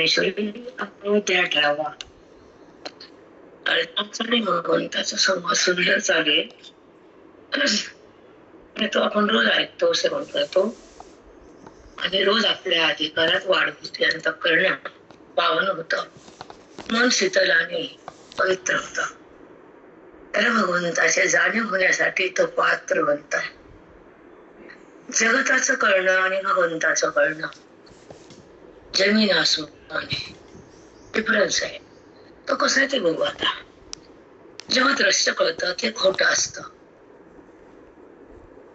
ईश्वरी आपण त्या ठरावा आणि भगवंताचा संवाद सुंदर चालेल आणि तो आपण रोज ऐकतो, सेवन करतो आणि रोज आपल्या अधिकारात वाढ होते, अंतःकरण पावन होत, मन शीतल आणि पवित्र होत. त्याला भगवंताचे जाणीव होण्यासाठी तो पात्र बनतात. जगताचं कळणं आणि भगवंताचं कळणं जमीन आसमान डिफरन्स आहे. तो कसं आहे ते बघू आता. जेव्हा दृश्य कळतं ते खोटं असतं,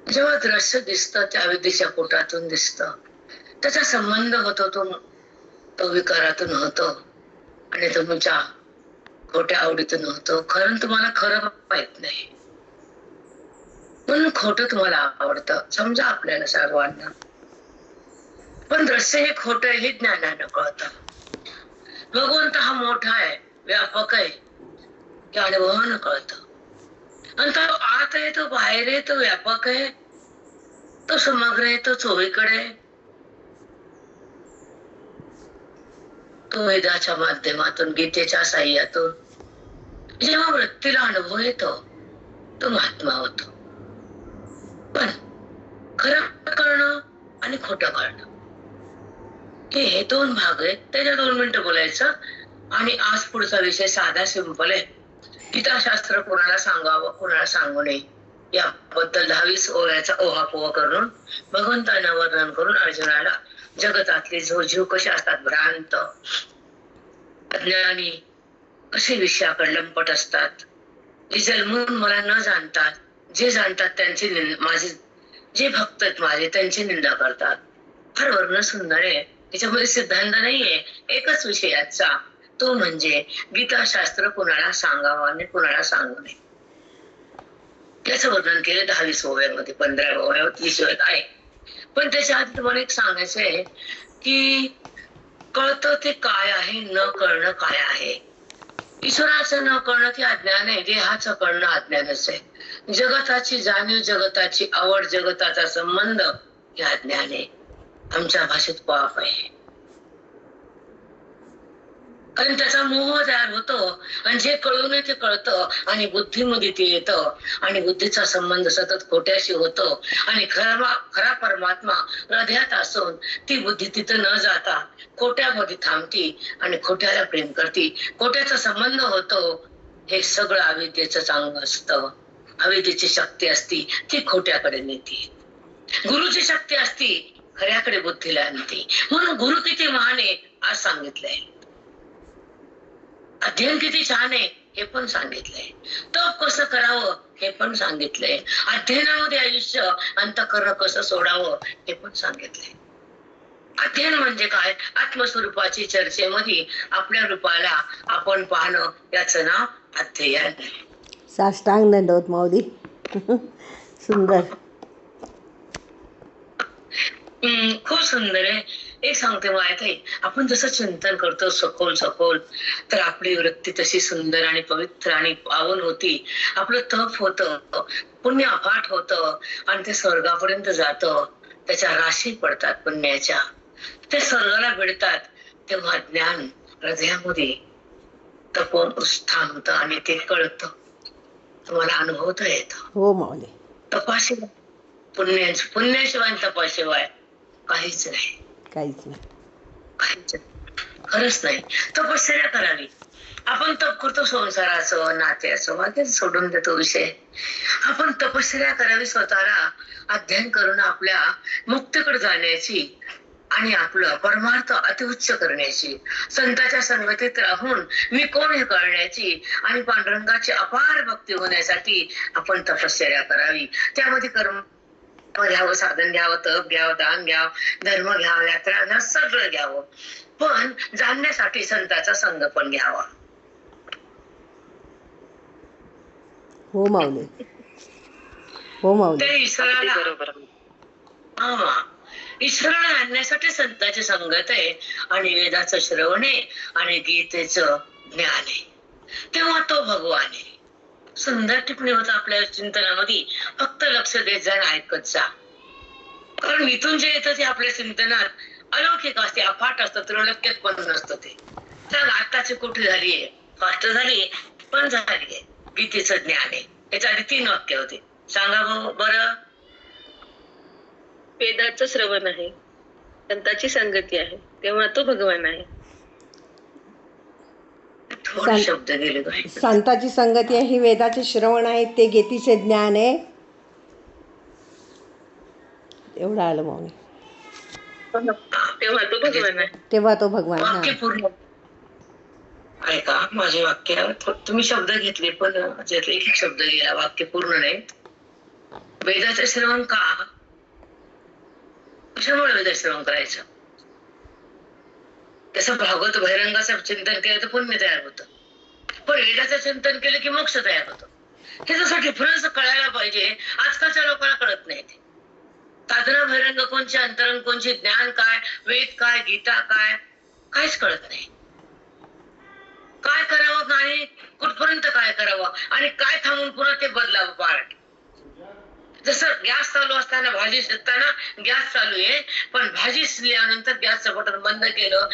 जेव्हा दृश्य दिसतं त्या विधीच्या पोटातून दिसतं, त्याचा संबंध होतो तो विकारातून होतो आणि तुमच्या खोट्या आवडीतून होतो. खरं तुम्हाला खरं माहित नाही म्हणून खोटं तुम्हाला आवडतं, समजा आपल्याला सर्वांना. पण दृश्य हे खोट आहे हे ज्ञानानं कळतं. भगवंत हा मोठा आहे, व्यापक आहे हे अनुभवानं कळतं. आणि तो आत आहे, तो बाहेर आहे, तो व्यापक आहे, तो समग्र आहे, तो चोहीकडे. तो वेदाच्या माध्यमातून, गीतेच्या साह्यातून जेव्हा वृत्तीला अनुभव येतो तो महात्मा होतो. पण खरं कळणं आणि खोटं कळणं हे दोन भाग आहेत. त्याच्या 2 मिनिटं बोलायचं. आणि आज पुढचा विषय साधा सिंपल आहे. गीताशास्त्र कोणाला सांगावं कोणाला सांगू नये याबद्दल 10-20 ओव्याचा ओहापोह करून भगवंतानं वर्णन करून अर्जुनाला जगतातले जीव कसे असतात, भ्रांत अज्ञानी कसे विषयाकडे लंपट असतात, जे जन्मून मला न जाणतात, जे जाणतात त्यांची माझे जे भक्त आहेत माझे त्यांची निंदा करतात. फार वर्ण सुंदर आहे. त्याच्यामध्ये सिद्धांत नाहीये, एकच विषयाचा, तो म्हणजे गीताशास्त्र कुणाला सांगावं आणि कुणाला सांगू नये. त्याचं वर्णन केलं 10-20 ओव्यामध्ये, 15 ओव्यावर 30 ओव्यात आहे. पण त्याच्या आधी तुम्हाला एक सांगायचं आहे की कळतं ते काय आहे, न कळणं काय आहे. ईश्वराचं न कळणं ते अज्ञान आहे, देहाचं कळणं अज्ञानच आहे. जगताची जाणीव, जगताची आवड, जगताचा संबंध हे अज्ञान आहे. आमच्या भाषेत पाप आहे. कारण त्याचा मोह तयार होतो आणि जे कळू नये ते कळतं आणि बुद्धीमध्ये ते येतं आणि बुद्धीचा संबंध सतत खोट्याशी होतो आणि खरा परमात्मा हृदयात असून ती बुद्धी तिथं न जाता खोट्यामध्ये थांबती आणि खोट्याला प्रेम करती. खोट्याचा संबंध होतो. हे सगळं अविद्येचं चांग असतं. अविद्येची शक्ती असती ती खोट्याकडे नेते. गुरुची शक्ती असती खऱ्याकडे बुद्धीला आणते. म्हणून गुरु किती महान आहे आज सांगितलंय. अध्ययन किती छान आहे हे पण सांगितलंय. तप कसं करावं हे पण सांगितलंय. अध्ययनामध्ये आयुष्य अंतःकरण कसं सोडावं हे पण सांगितलंय. अध्ययन म्हणजे काय, आत्मस्वरूपाची चर्चेमध्ये आपल्या रूपाला आपण पाहणं, याचं नाव अध्ययन. साष्टांग दंडवत माऊली. सुंदर. खूप सुंदर आहे. एक सांगते माहिती, आपण जसं चिंतन करतो सखोल तर आपली वृत्ती तशी सुंदर आणि पवित्र आणि पावन होती. आपलं तप होतं, पुण्य अफाट होतं आणि ते स्वर्गापर्यंत जातं. त्याच्या राशी पडतात पुण्याच्या, ते स्वर्गाला भिडतात. तेव्हा ज्ञान हृदयामध्ये तपोन थांबतं आणि ते कळतं, तुम्हाला अनुभवता येतं. हो माऊली. तपाशिवाय पुण्याशिवाय तपाशिवाय काहीच नाही, काहीच नाही. खरंच नाही. तपश्चर्या करावी. आपण तप करतो संसाराचं, नात्याचं, वाक्य सोडून देतो विषय. आपण तपश्चर्या करावी, स्वतःला अध्ययन करून आपल्या मुक्तीकडे जाण्याची आणि आपलं परमार्थ अतिउच्च करण्याची, संतांच्या संगतीत राहून मी कोण हे कळण्याची आणि पांडुरंगाची अपार भक्ती होण्यासाठी आपण तपश्चर्या करावी. त्यामध्ये कर्म घ्यावं, साधन घ्यावं, तप घ्यावं, दान घ्यावं, धर्म घ्यावं, यात्रा घ्यावं, सगळं घ्यावं. पण जाणण्यासाठी संतांचा संग पण घ्यावा. हो माऊली. हो माऊली. ते ईश्वराला ईश्वराला आणण्यासाठी संतांची संगत आहे आणि वेदाचं श्रवण आहे आणि गीतेचं ज्ञान आहे. तेव्हा तो भगवान आहे. सुंदर टिप्पणी होतं आपल्या चिंतनामध्ये. फक्त लक्ष देत जा, ऐकत जा. कारण इथून जे येतं ते आपल्या चिंतनात अलौकिक असते, अफाट असतं, त्रिलोक्यात पण नसतं ते. सांग आत्ताची कुठे झालीये, फास्ट झाली पण झालीये. गीतेचं ज्ञान आहे. याच्या आधी 3 वाक्य होते. सांगा बरं. वेदाचं श्रवण आहे, संतांची संगती आहे, तेव्हा तो भगवान आहे. थोडे शब्द गेले बाई. संताची संगती आहे, ही वेदाचे श्रवण आहे, ते गीतेचे ज्ञान आहे. एवढं आलं माऊली. तेव्हा तो भगवान आहे. तेव्हा तो भगवान. वाक्य पूर्ण ऐका माझे वाक्य. तुम्ही शब्द घेतले पण ज्यातले एक शब्द गेला, वाक्य पूर्ण नाही. वेदाचं श्रवण का, कशामुळे वेदाचं श्रवण करायचं? तसं भागवत बहिरंगाचं चिंतन केलं तर पुण्य तयार होतं, पण वेदाचं चिंतन केलं की मोक्ष तयार होतं. ह्याचा डिफरन्स कळायला पाहिजे. आजकालच्या लोकांना कळत नाही ते. साधना बहिरंग कोणचे, अंतरंग कोणचे, ज्ञान काय, वेद काय, गीता काय, काहीच कळत नाही. काय करावं आणि कुठपर्यंत काय करावं आणि काय थांबून पुन्हा ते बदलावं पार्ट. जसं गॅस चालू असताना, भाजी शिजताना गॅस चालू आहे, पण भाजी शिजल्यानंतर गॅसचं बटन बंद केलं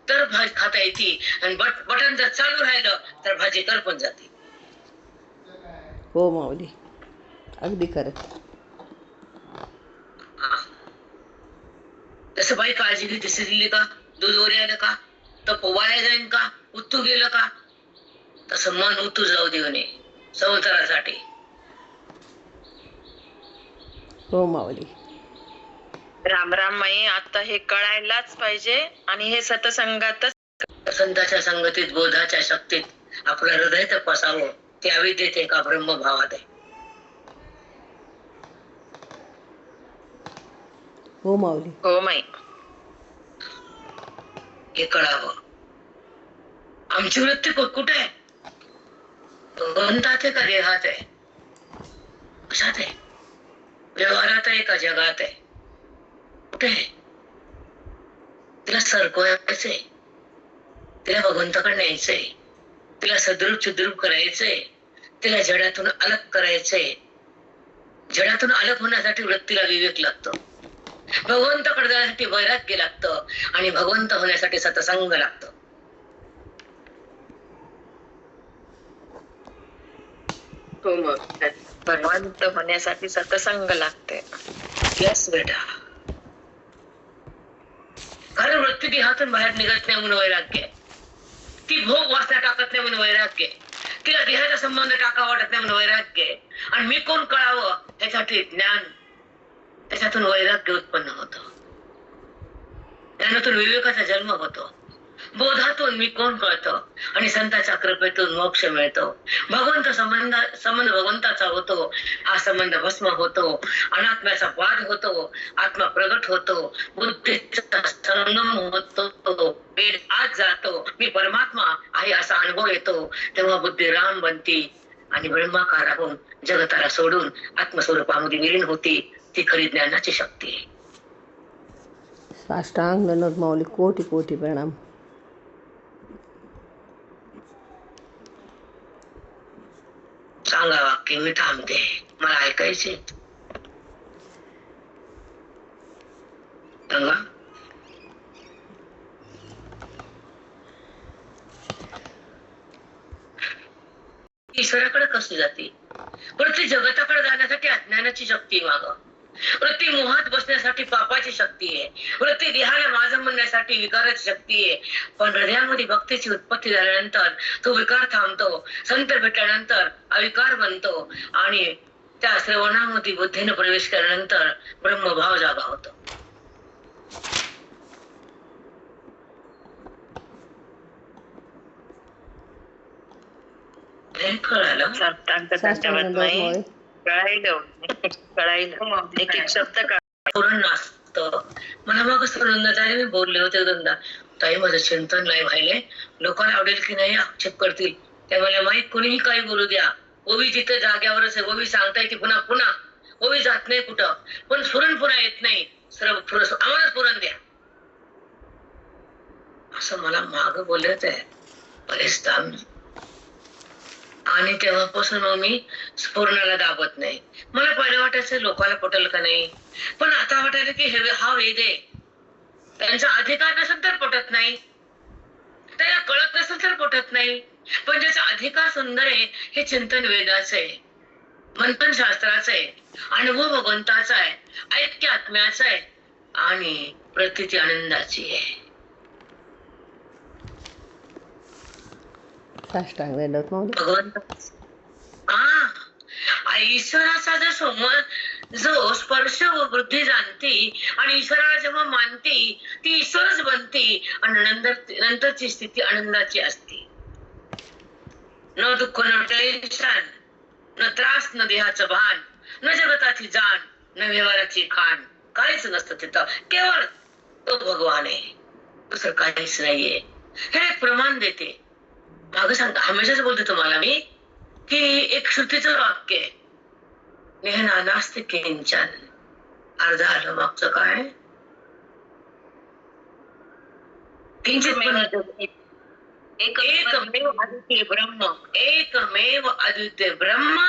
तर भाजी खाता येते, आणि बटन जर चालू राहिलं तर भाजी करपून जाते. हो माऊली, अगदी खरं. तसं बाई काळजी घेते, शिजली का, दूध वर आलं का, तर वाया जाईन का, उतू गेलं का, तसं मन उतू जाऊ देऊ नये संसारासाठी. हो माऊली. राम राम माई, आता हे कळायलाच पाहिजे. आणि हे सतसंगातच, संतांच्या संगतीत, बोधाच्या शक्तीत आपलं हृदय तपासावं. ते अविद्येत आहे का ब्रह्मभावात आहे. हो माऊली. हो माई. हे कळावं. आमची वृत्ती कुठे आहे? भगवंतात आहे का देहात आहे? कशात आहे? व्यवहारात आहे का जगात आहे? कुठे आहे? तिला सरकवायचंय, तिला भगवंताकडे न्यायचंय, तिला सद्रूप चिद्रूप करायचंय, तिला जडातून अलग करायचंय. जडातून अलग होण्यासाठी वृत्तीला विवेक लागतो, भगवंताकडे जाण्यासाठी वैराग्य लागतं, आणि भगवंत होण्यासाठी सत्संग लागतो. हो मग भगवंत होण्यासाठी सतसंग लागते. यस बेटा. कारण वृत्ती देहातून बाहेर निघत नाही म्हणून वैराग्य आहे. ती भोग वासना टाकत नाही म्हणून वैराग्य आहे. तिला देहाचा संबंध टाका वाटत नाही म्हणून वैराग्य आहे. आणि मी कोण कळावं ह्यासाठी ज्ञान, त्याच्यातून वैराग्य उत्पन्न होतं. ज्ञानातून विवेकाचा जन्म होतो, बोधातून मी कोण कळतं, आणि संतांच्या कृपेतून मोक्ष मिळतो. संबंध भगवंताचा होतो. हा संबंध भस्म होतो, अनात्म्याचा वाद होतो, आत्मा प्रगट होतो, बुद्धीचा संगम होतो, वेद आत जातो, मी परमात्मा आहे असा अनुभव येतो. तेव्हा बुद्धी राम बनती आणि ब्रह्माकार होऊन जगताला सोडून आत्मस्वरूपामध्ये विलीन होती. ती खरी ज्ञानाची शक्ती आहे. साष्टांग दंडवत माऊली, कोटी कोटी प्रणाम. सांगा वाक्य, मी थांबते, मला ऐकायचे. सांगा. ईश्वराकडे कशी जाते? वृत्ती जगताकडे जाण्यासाठी अज्ञानाची शक्ती माग, वृत्ती मोहात बसण्यासाठी पापाची शक्ती आहे, वृत्ती देहाला माझं म्हणण्यासाठी विकाराची शक्ती आहे. पण हृदयामध्ये भक्तीची उत्पत्ती झाल्यानंतर तो विकार थांबतो, संत भेटल्यानंतर अविकार बनतो, आणि त्या श्रवणामध्ये बुद्धीने प्रवेश केल्यानंतर ब्रह्मभाव जागा होतो. कळालं? एक एक शब्द पूर्ण असतं. मला मग सुनंदाताई मी बोलले होते दोनदा, ताई माझं चिंतन नाही व्हायले, लोकांना आवडेल की नाही आक्षेप करतील, त्यामुळे माहीत कोणीही काही बोलू द्या, ओवी जिथे जाग्यावरच आहे, ओवी सांगता येते पुन्हा पुन्हा, ओवी जात नाही कुठं, पण स्फुरण पुन्हा येत नाही, आम्हाला स्फुरण द्या असं मला माग बोलले होते बरेच ताम. आणि तेव्हापासून मग मी स्फुरणाला दाबत नाही. मला पहिलं वाटायचं लोकांना पटेल का नाही, पण आता वाटायला की हा वेद आहे, त्यांचा अधिकार नसेल तर पटत नाही, त्याला कळत नसेल तर पटत नाही. पण ज्याचा अधिकार सुंदर आहे हे चिंतन वेदाचं आहे, मंथन शास्त्राचं आहे, अनुभव भगवंताचा आहे, ऐक्य आत्म्याचं आहे आणि प्रतीती आनंदाची आहे. साष्टांग दंडवत माऊली. भगवंत ईश्वराचा जो स्पर्श व वृद्धी जाणती आणि ईश्वराला जेव्हा मानती ती ईश्वरच बनती आणि नंतरची स्थिती आनंदाची असते. न दुःख न टेन्शन, न त्रास, न देहाचं भान, न जगताची जाण, न व्यवहाराची खाण, काहीच नसतं तिथं. केवळ तो भगवान आहे, दुसरं काहीच नाहीये. हे एक प्रमाण देते. मागं सांगता हमेशाच बोलते तुम्हाला मी की एक श्रुतीचं वाक्य आहे, नेहना नास्ति किंचन. अर्ध आलं मागचं काय, किंचित पण एकमेव अद्वितीय ब्रह्म, एकमेव अद्वितीय ब्रह्म,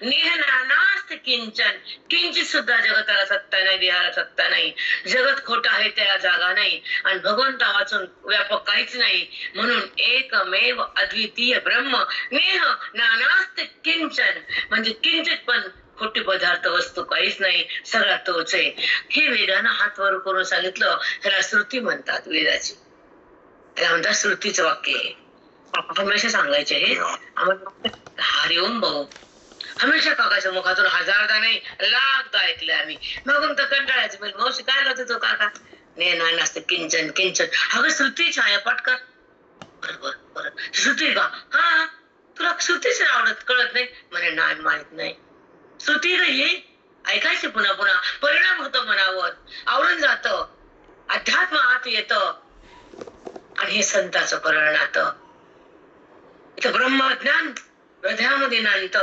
नेहना नास्ति किंचन. किंचित सुद्धा जगताला सत्ता नाही, देहाला सत्ता नाही. जगत खोट आहे त्याला जागा नाही आणि भगवंता वाचून व्यापक काहीच नाही. म्हणून एकमेव अद्वितीय ब्रह्म, नेह नानास्ति किंचन, म्हणजे किंचित पण खोटी पदार्थ वस्तू काहीच नाही, सगळा तोच आहे. हे वेदानं हात वर करून सांगितलं. ह्याला श्रुती म्हणतात, वेदाची त्याला म्हणतात श्रुतीचं वाक्य आहे. हमेशा सांगायचे हे आम्हाला. हरिओम भाऊ हमेशा काकाच्या मुखातून हजारदा नाही लाखदा ऐकले आम्ही. मागून तर कंटाळायचं म्हणजे मावशी काय करते तो काका, नेना नास्ति किंचन किंचन. अगं श्रुती छाया पाठ कर. बरोबर बरोबर श्रुती का, हा तुला श्रुतीच आवडत कळत नाही म्हणे, नाही माहित नाही. श्रुती ही ऐकायची पुन्हा पुन्हा, परिणाम होतो मनावर, आवडून जात, अध्यात्म आत येत आणि हे संताचं परिणात. इथं ब्रह्मज्ञान हृदयामध्ये नांदत,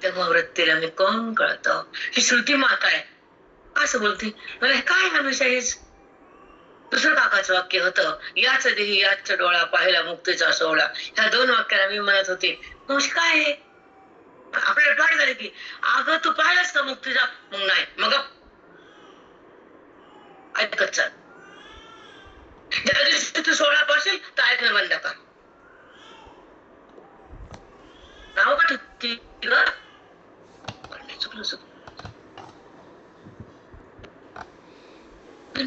तेव्हा वृत्तीला मी कोण कळत. ही श्रुती माता आहे. असं बोलते मला काय हमेशा हेच. दुसरं काकाचं वाक्य होतं, याच देही याच डोळा पाहिला मुक्तीचा सोहळा. ह्या दोन वाक्याला मी म्हणत होते मावशी काय आहे. आपल्याला पाठ झाली की अगं तू पाहिलास का मुक्तीचा, मग नाही, मग ऐकत चाल. ज्या दिवशी तू सोहळा पाहशील तर ऐकणं बंद कर. नाव का चुकलं.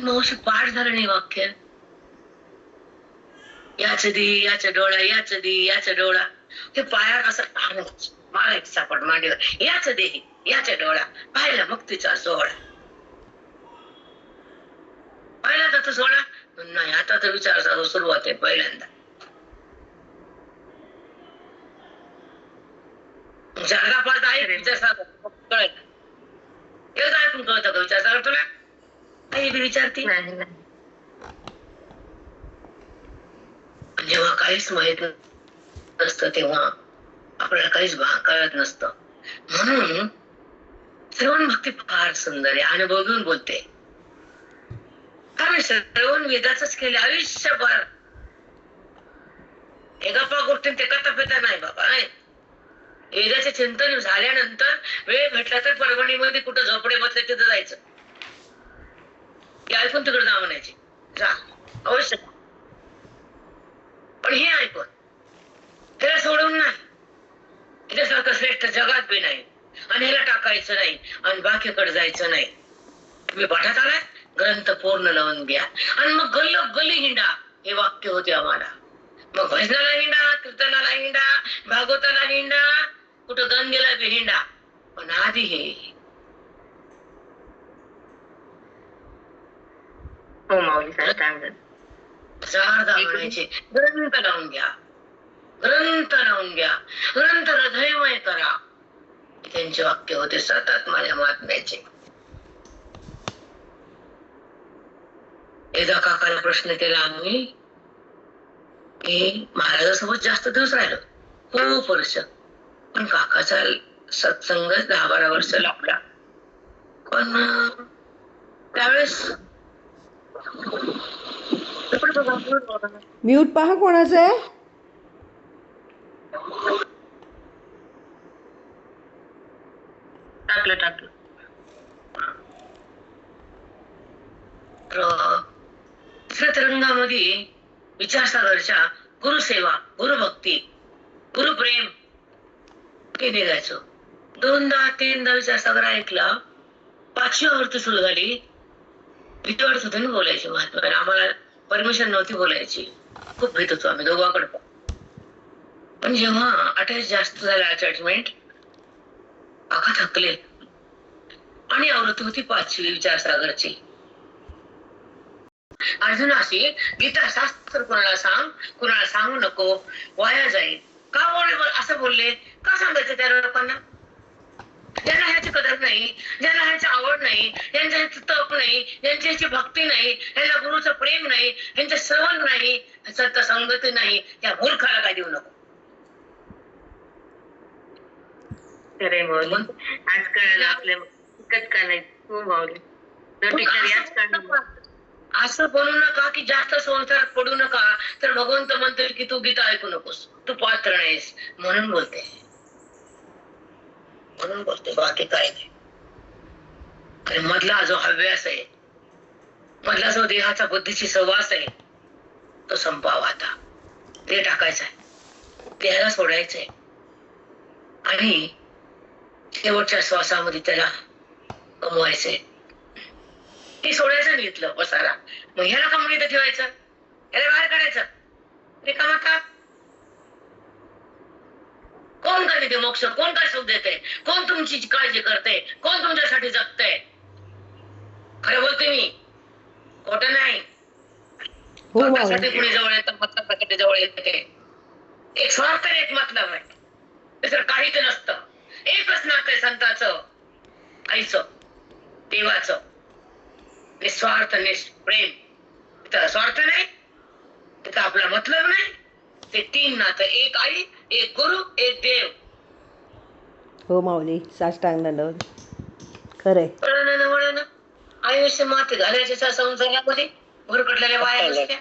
मावशी पाठ झालं नाही वाक्य. याच देही याच डोळा, याच देही याच डोळा. हे पायावर असं मला एक सापड मांडीवर, याच देही याच डोळा पाहिला मुक्तीचा सोहळा. पाहिला तर सोहळा नाही, आता तर विचारायचा सुरुवात आहे पहिल्यांदा. जागा पाच आहे विचारसागर कळत, एकदा ऐकून कळतं का विचारसागर तुला. काही बी विचारती जेव्हा काहीच माहित नसतं तेव्हा आपल्याला काहीच कळत नसतं. म्हणून श्रवण भक्ती फार सुंदर आहे. अनुभव घेऊन बोलते, कारण श्रवण वेदाच केले आयुष्यभर. हे गप्पा गोष्टी ते कथा पिता नाही बाबा. वेदाचे चिंतन झाल्यानंतर वेळ भेटला तर परभणीमध्ये कुठं झोपडे बसले तिथं जायचं, ऐकून तिकडे जा म्हणायचे, जा अवश्य. पण हे ऐकून त्याला सोडून नाही, त्याच्यासारखं श्रेष्ठ जगात बी नाही आणि ह्याला टाकायचं नाही आणि बाकीकडे जायचं नाही. तुम्ही पाठात आलाय, ग्रंथ पूर्ण लावून घ्या आणि मग गल्ली हिंडा. हे वाक्य होते आम्हाला. मग भजनाला हिंडा, कीर्तनाला हिंडा, भागवताला हिंडा, कुठं गंगेला बी हिंडा, पण आधी हे हो माऊली साष्टांग म्हणायचे. ग्रंथ लावून घ्या, ग्रंथ लावून घ्या, ग्रंथ हृदयमय करा. त्यांचे वाक्य होते सतत माझ्या महात्म्याचे. एकदा काकाला प्रश्न केला आम्ही की महाराजासोबत जास्त दिवस राहिलो, खूप वर्ष, पण काकाचा सत्संग 10-12 वर्ष लाभला. पण त्यावेळेस म्यूट पहा कोणाचं आहे. टाकलं. दुसऱ्या तरंगामध्ये विचारसागरच्या गुरुसेवा, गुरुभक्ती, गुरुप्रेम हे निघायचो. 2दा-3दा विचारसागर ऐकला. 5वी आवृत्ती सुरू झाली. भीती वाटत होती ना बोलायची महात्मा. आम्हाला परमिशन नव्हती बोलायची. खूप भीत होतो आम्ही दोघांकडे. पण जेव्हा अटॅच जास्त झाला, अटॅचमेंट, काका थकले आणि आवृत्ती होती 5वी विचारसागरची. अर्जुनाशी गीता शास्त्र कुणाला सांग, कुणाला सांगू नको, वाया जाईल. का बोलले असं बोलले? का सांगायचं त्या लोकांना? ज्यांना ह्याची कदर नाही, ज्यांना ह्याची आवड नाही, यांच्या ह्याचं तप नाही, यांची ह्याची भक्ती नाही, यांना गुरुचं प्रेम नाही, यांचं श्रवण नाही, सत्य संगती नाही, त्या मूर्खाला काय देऊ नको. खरे माऊली, आज कळालं आपल्या इतकंच का नाही. हो माऊली, आज कळालं. असं बोलू नका की जास्त संसारात पडू नका, तर भगवंत म्हणतो की तू गीता ऐकू नकोस, तू पात्र नाहीस, म्हणून बोलते, म्हणून बोलते, बाकी काय नाही. आणि मधला जो हव्यास आहे, मधला जो देहाचा बुद्धीची सहवास आहे, तो संपावा. आता ते टाकायचं आहे, देहाला सोडायचंय आणि शेवटच्या श्वासामध्ये त्याला कमवायचंय. हे सोडायचं नाही इथलं बसायला. मग ह्याला का म्हणून इथं ठेवायचं? ह्याला बाहेर काढायचं. रिकामा का? कोण काय देते मोक्ष? कोण काय सुख देते? कोण तुमची काळजी करते? कोण तुमच्यासाठी जगते? खरं बोलते मी, खोटं नाही. स्वतःसाठी कुणी जवळ येतं, मतलबासाठी जवळ येते. एक स्वार्थ एक मतलब आहे, दुसरं काहीच नसतं. एकच नातं आहे संतांचं, आईचं, देवाचं. निस्वार्थ प्रेम. तिथं स्वार्थ नाही, तिथं आपला मतलब नाही. ते 3 नातं, एक आई, एक गुरु, एक देव. हो माऊली, साष्टांग दंडवत. खरंय. वळण आयुष्य माती घालायचे संसारामध्ये भरकटलेल्या बाया असत्या.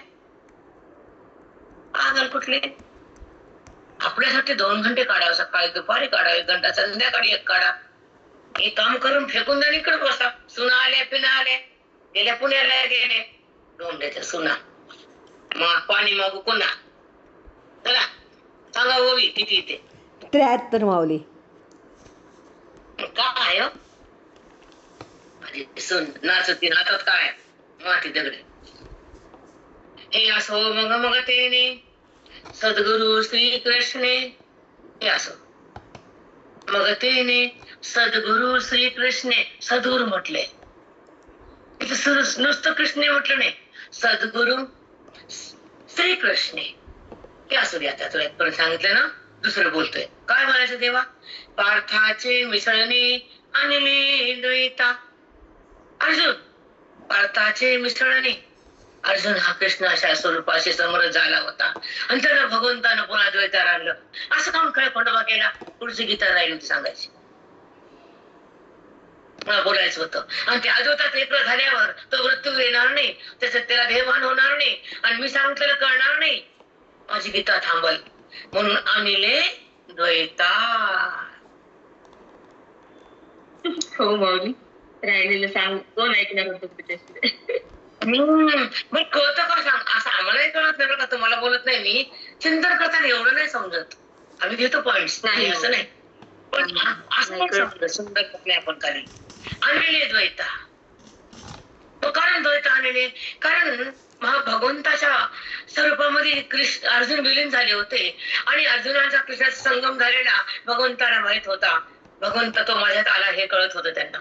पागल कुठले? आपल्यासाठी 2 घंटे काढावं, सकाळी दुपारी काढावे, 1 घंटा संध्याकाळी 1 काढा. हे काम करून फेकून द्या, इकडे बसा. सुना आल्या, पिना आल्या, गेल्या पुण्याला गेले, डोंड्याच्या सुना. मग पाणी मागू कोणा? चला सांगा ओवी किती इथे? 73 माऊली. काय हो माझी सून नाचती, नाचत काय माती दगडे. हे असो मग तेने सद्गुरु श्री कृष्णे. हे असो मग तेने सद्गुरु श्री कृष्णे. सद्गुरु म्हटले, नुसतं कृष्ण म्हटलं नाही, सद्गुरु श्री कृष्णे. हे असू द्या. तुला एक सांगितलं ना, दुसरं बोलतोय. काय म्हणायचं तेव्हा? पार्थाचे मिसळणे आणले द्वैता. अर्जुन, पार्थाचे मिसळणे. अर्जुन हा कृष्ण अशा स्वरूपाशी समोर झाला होता आणि त्याला भगवंतानं पुन्हा द्वैतावर आणलं. असं काऊन काय खंडोबा केला? पुढची गीता राहिली होती सांगायची, मला बोलायचं होतं. आणि ते अद्वैतात एक झाल्यावर तो मृत्यू येणार नाही, त्याला देहभान होणार नाही आणि मी सांगितलेलं कळणार नाही. माझी गीता थांबल, म्हणून आणले द्वैता. हो माऊली, राहिलेलं सांग, कोण ऐकणार होतं तुझ्याशी? मग कळतं का सांग? असं आम्हालाही कळत नाही का, तुम्हाला बोलत नाही मी. चिंतन करताना एवढं नाही समजत, आम्ही घेतो पॉइंट नाही असं नाही, पण असं सुंदर आपण खाली आणलेले द्वैता. कारण द्वैता आणलेले, कारण भगवंताच्या स्वरूपामध्ये कृष्ण अर्जुन विलीन झाले होते आणि अर्जुनाचा कृष्णाचा संगम झालेला भगवंताला माहित होता. भगवंत तो माझ्यात आला हे कळत होतं त्यांना.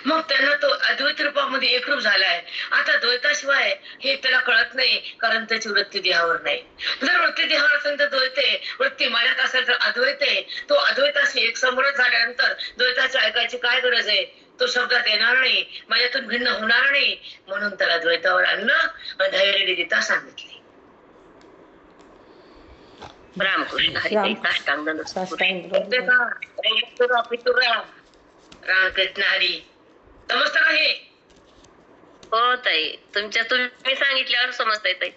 मग त्यांना तो अद्वैत रूपामध्ये एकरूप झालाय. आता द्वैताशिवाय हे त्याला कळत नाही, कारण त्याची वृत्ती देहावर नाही. जर वृत्ती देहावर असेल तर द्वैते, वृत्ती माझ्यात असेल तर अद्वैते. तो अद्वैताशी एक समरस झाल्यानंतर द्वैताची ऐकायची काय गरज आहे? तो शब्दात येणार नाही, माझ्यातून भिन्न होणार नाही, म्हणून त्याला द्वैतावर आणलं आणि धैर्य गीता सांगितली. रामकृष्ण हरी. रामकृष्ण हरी. समजतं का हे? हो ताई, तुम्ही सांगितल्यावर समजतंय ताई.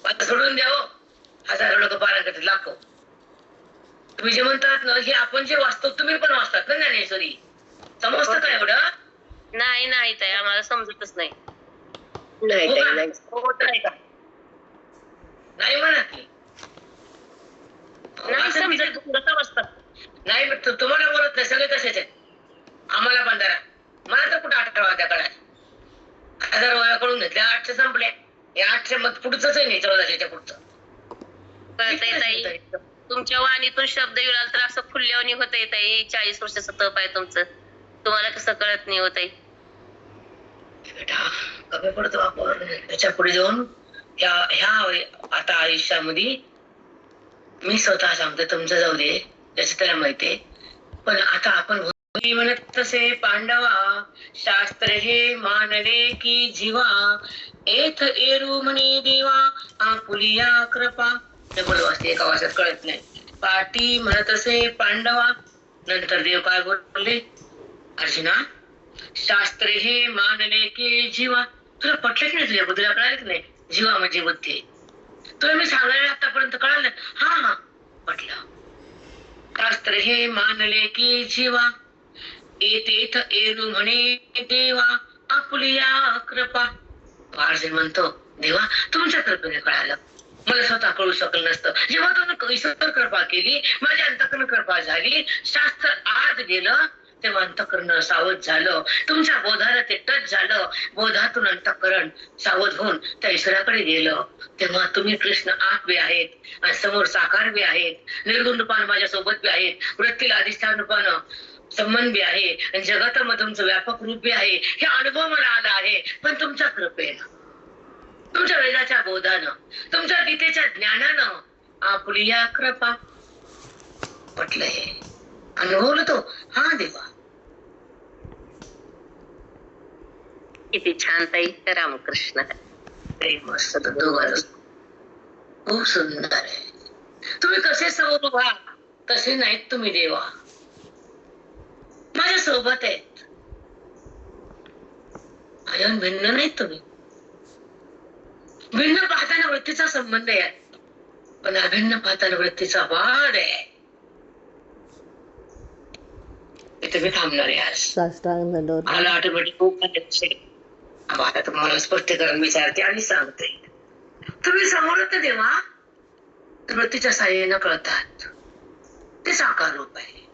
आता सोडून द्या हो, हजारो लोक पारायण करतात, लाखो. तुम्ही जे म्हणतात ना, हे आपण जे वाचतो तुम्ही पण वाचतात ना ज्ञानेश्वरी. समजतं का एवढं? नाही ताई, आम्हाला समजतच नाही. नाही हो ताई का? नाही. होत नाही का? नाही म्हणा की नाही असं समजत. किती कसं बसतात. नाही तुम्हाला बोलत नाही, सगळे तसेच आहेत. आम्हाला पण जरा, मला तर कुठं 18 वाजता कळाल. 1000 वया कळून घेतल्या, 800 संपले. हे 800 मग पुढचंच आहे नाही, 1400च्या पुढचं. कळतंय ताई. तुमच्या वाणीतून शब्द मिळाला तर असं फुलल्यावानी होतंय ताई. 40 वर्षाचं तप आहे तुमचं. तुम्हाला कसं कळत नाही होत आहे. बेटा कमी पडतो आपण त्याच्या पुढे जाऊन. ह्या ह्या आता आयुष्यामध्ये मी स्वतः सांगते, तुमचं जाऊ दे, त्याचं त्याला माहितीये. पण आता आपण म्हणत तसे पांडवा, शास्त्र हे मानले की जीवा, एथ एरू म्हणे देवा, आपुलिया कृपा. डबल वाजते, एका वाजत कळत नाही. पाटी म्हणत असे पांडवा, नंतर देव काय बोलले, अर्जुना शास्त्र हे मानले की जीवा. तुला पटलं की नाही, तुझ्या बुद्धीला कळालं की नाही, जीवा म्हणजे बुद्धी. तुला मी सांगायला आतापर्यंत कळालं. हा हा पटलं. शास्त्र हे मानले की जीवा, एतेथ एरू म्हणे देवा, आपुलिया कृपा. अर्जुन म्हणतो, देवा तुमच्या कृपेने कळालं, मला स्वतः कळू शकलं नसतं. जेव्हा तुम्ही ईश्वर कृपा केली, माझ्या अंतकरण कृपा झाली, शास्त्र आत गेलं, तेव्हा अंतकरण सावध झालं. तुमच्या बोधाला ते टच झालं, बोधातून अंतकरण सावध होऊन त्या ईश्वराकडे गेलं. तेव्हा तुम्ही कृष्ण आत बी आहेत आणि समोर साकार बी आहेत, निर्गुण रूपानं माझ्या सोबत बी आहेत, वृत्तीला अधिष्ठान रूपानं संबंध बी आहे आणि जगामध्ये तुमचं व्यापक रूप बी आहे. हे अनुभव मला आला आहे, पण तुमच्या कृपेनं, तुमच्या वेदाच्या बोधानं, तुमच्या गीतेच्या ज्ञानानं, आपुलिया कृपा. पटलं हे, अनुभवलं तो. हा देवा किती छान ताई. रामकृष्ण. मस्त दोघांचं खूप सुंदर आहे. तुम्ही कसे समोर उभा तसे नाहीत तुम्ही देवा, माझ्या सोबत आहेत. माझ्याहून भिन्न नाहीत तुम्ही. भिन्न पाहताना वृत्तीचा संबंध आहे, पण अभिन्न पाहताना वृत्तीचा वाढ आहे. इथे मी थांबणार आहे आज. साष्टांग दंडवत. मला ऑटोमॅटिक आता तुम्हाला स्पष्टीकरण विचारते आणि सांगते. तुम्ही समोर तर देवा वृत्तीच्या साह्यानं कळतात, ते साकार रूप आहे.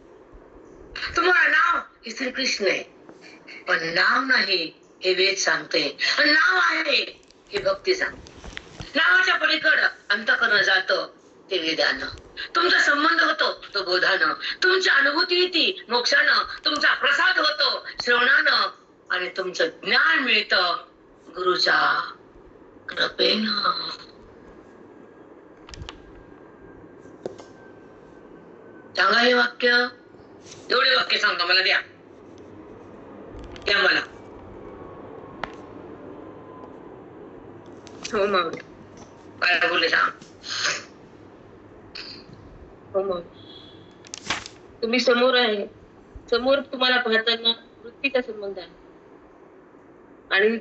तुम्हाला नाव हे श्रीकृष्ण आहे, पण नाव नाही हे वेद सांगते, आणि नाव आहे हे भक्ती सांगते. नावाच्या पलीकडं अंतकरण जातं ते वेदानं. तुमचा संबंध होतो तो बोधानं, तुमची अनुभूती येते मोक्षानं, तुमचा प्रसाद होतो श्रवणानं, आणि तुमचं ज्ञान मिळतं गुरुच्या कृपेनं. सांगा हे वाक्य, एवढे वाक्य सांगा मला, द्या मला. हो मग. काय बोलले सांग. हो मग. तुम्ही समोर आहे, समोर तुम्हाला पाहताना वृत्तीचा संबंध आहे आणि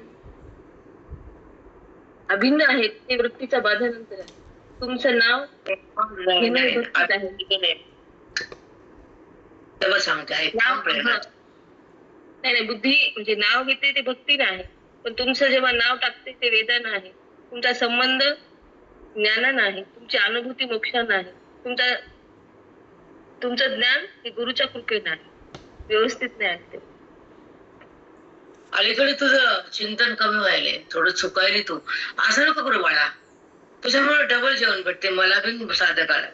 अभिन्न आहे ते वृत्तीचा बाधानंतर आहे. तुमचं नाव हे नाही भक्तीच आहे. नाव नाही नाही, बुद्धी म्हणजे नाव घेते ते भक्तीनं आहे, पण तुमचं जेव्हा नाव टाकते ते वेदानं आहे. तुमचा संबंध ज्ञानानं आहे, तुमची अनुभूती मोक्षानं आहे, तुमचं ज्ञान हे गुरुच्या कृपेनं आहे. व्यवस्थित ज्ञान ते. अलीकडे तुझं चिंतन कमी व्हायले, थोडं चुकायले तू. असं नको करू बाळा, तुझ्यामुळे डबल जेवण भेटते, मला बी साधं काढा.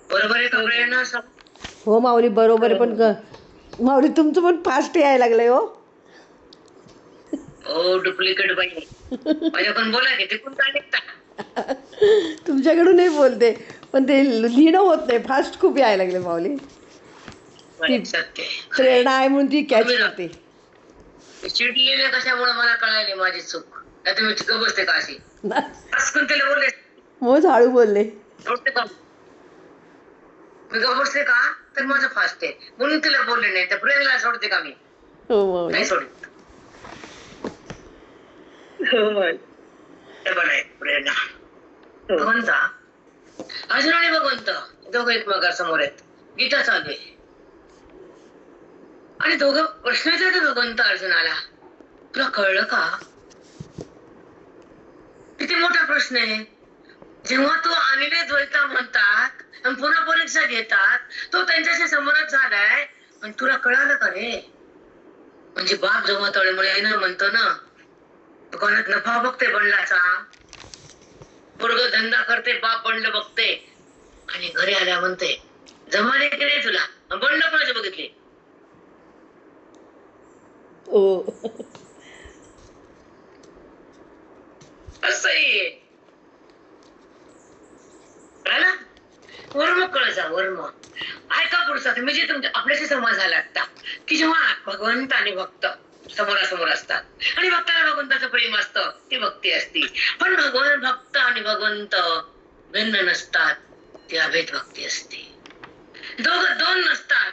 बरोबर आहे का प्रेरणा? हो माऊली बरोबर आहे, पण माऊली तुमचं पण फास्ट यायला लागलंय हो. हो डुप्लिकेट बाई माझ्याकडून बोला की, ते कोणता निघता. तुमच्याकडूनही बोलते, पण ते लिहिणं होत नाही, फास्ट खूप यायला लागले माऊली. सत्य प्रेरणा आहे म्हणून ती कॅच करते. चिडली नाही कशामुळे मला कळाली माझी चूक. नाही तुम्ही गप बसते का अशी असं त्याला बोलले, मोज हळू बोलले. सोडते का मी, गप बसते का तर माझं फास्ट आहे म्हणून तिला बोलले नाही, तर प्रेरणा सोडते का मी? हो माऊली. नाही सोडत. प्रेरणा भगवंता, अर्जुन आणि भगवंत दोघं एकमेका समोर आहेत, गीता चालू आहे आणि दोघं प्रश्न विचारतात भगवंत अर्जुनाला, तुला कळलं का किती मोठा प्रश्न आहे. जेव्हा तो अनिले द्वैता म्हणतात आणि पुन्हा परीक्षा घेतात, तो त्यांच्याशी समरस झालाय, पण तुला कळालं का रे? म्हणजे बाप जेव्हा तळमळे ना म्हणतो ना, दुकानात नफा बघते बंडलाचा, पोरग धंदा करते, बाप बंड बघते, आणि घरी आल्या म्हणते जमाने केले तुला, बंड कोणाचे बघितले? ओ असंही कळलं? वर्म कळ जा, वर्म. ऐका पुढचा, मी जे तुमच्या आपल्याशी संवाद झाला आता, की जेव्हा भगवंत आणि भक्त समोरासमोर असतात आणि भक्ताला भगवंताचं प्रेम असतं, ती भक्ती असती. पण भगवान भक्त आणि भगवंत भिन्न नसतात, ती अभेद भक्ती असते. दोघं दोन नसतात,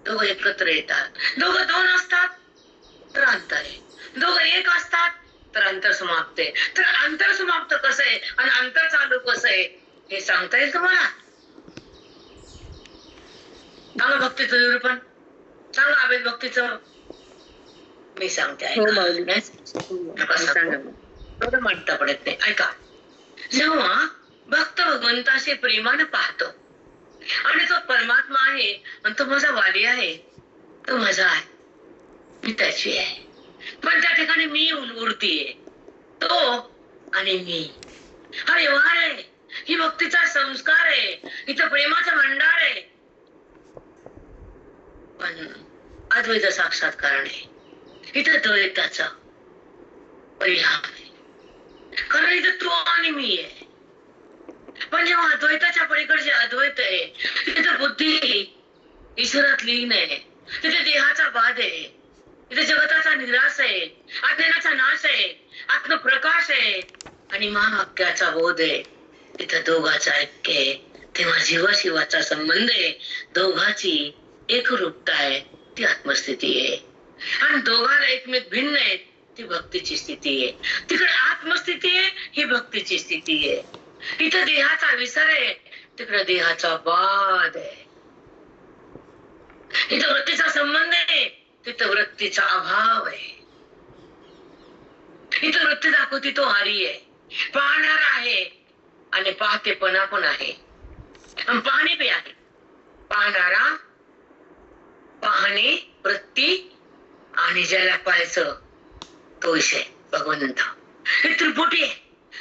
दोघं एकत्र येतात. दोघं दोन असतात तर अंतर आहे, दोघं एक असतात तर अंतर समाप्त आहे. तर अंतर समाप्त कसं आहे आणि अंतर चालू कसं आहे हे सांगता येईल तुम्हाला? सांगा भक्तीचं निरूपण, सांगा अभेद भक्तीचं. मी सांगते ऐका, म्हणता पडत नाही. ऐका, जेव्हा भक्त भगवंताशी प्रेमाने पाहतो आणि तो परमात्मा आहे आणि तो माझा वाली आहे, तो माझा आहे, मी त्याची आहे, पण त्या ठिकाणी मी उरतीये, तो आणि मी हा व्यवहार आहे, ही भक्तीचा संस्कार आहे, इथं प्रेमाचा भंडार आहे. पण अद्वैत साक्षात्कार आहे, इथं द्वैताचा परिहार आहे, कारण इथं तो आणि मी आहे. पण जेव्हा अद्वैताच्या पलीकडचे अद्वैत आहे, तिथे बुद्धी ईश्वरात लीन आहे, तिथे देहाचा बाध आहे, तिथे जगताचा निराश आहे, अज्ञानाचा नाश आहे, आत्मप्रकाश आहे आणि महावाक्याचा बोध आहे. तिथं दोघाचा ऐक्य आहे, तेव्हा जीवाशिवाचा संबंध आहे, दोघाची एकरूपता आहे, ती आत्मस्थिती आहे. आणि दोघाला एकमेक भिन्न आहेत, ती भक्तीची स्थिती आहे. तिकडे आत्मस्थिती आहे, ही भक्तीची स्थिती आहे. इथं देहाचा विसर आहे, तिकडे देहाचा बाध आहे. इथं वृत्तीचा संबंध आहे, तिथं वृत्तीचा अभाव आहे. इथं वृत्ती दाखवती तो हरी आहे, पाहणारा आहे आणि पाहतेपणा पण आहे, पाहणे बी आहे. पाहणारा, पाहणे, वृत्ती आणि ज्याला पाहायचं तो विषय भगवंत. हे त्रिपुटी आहे,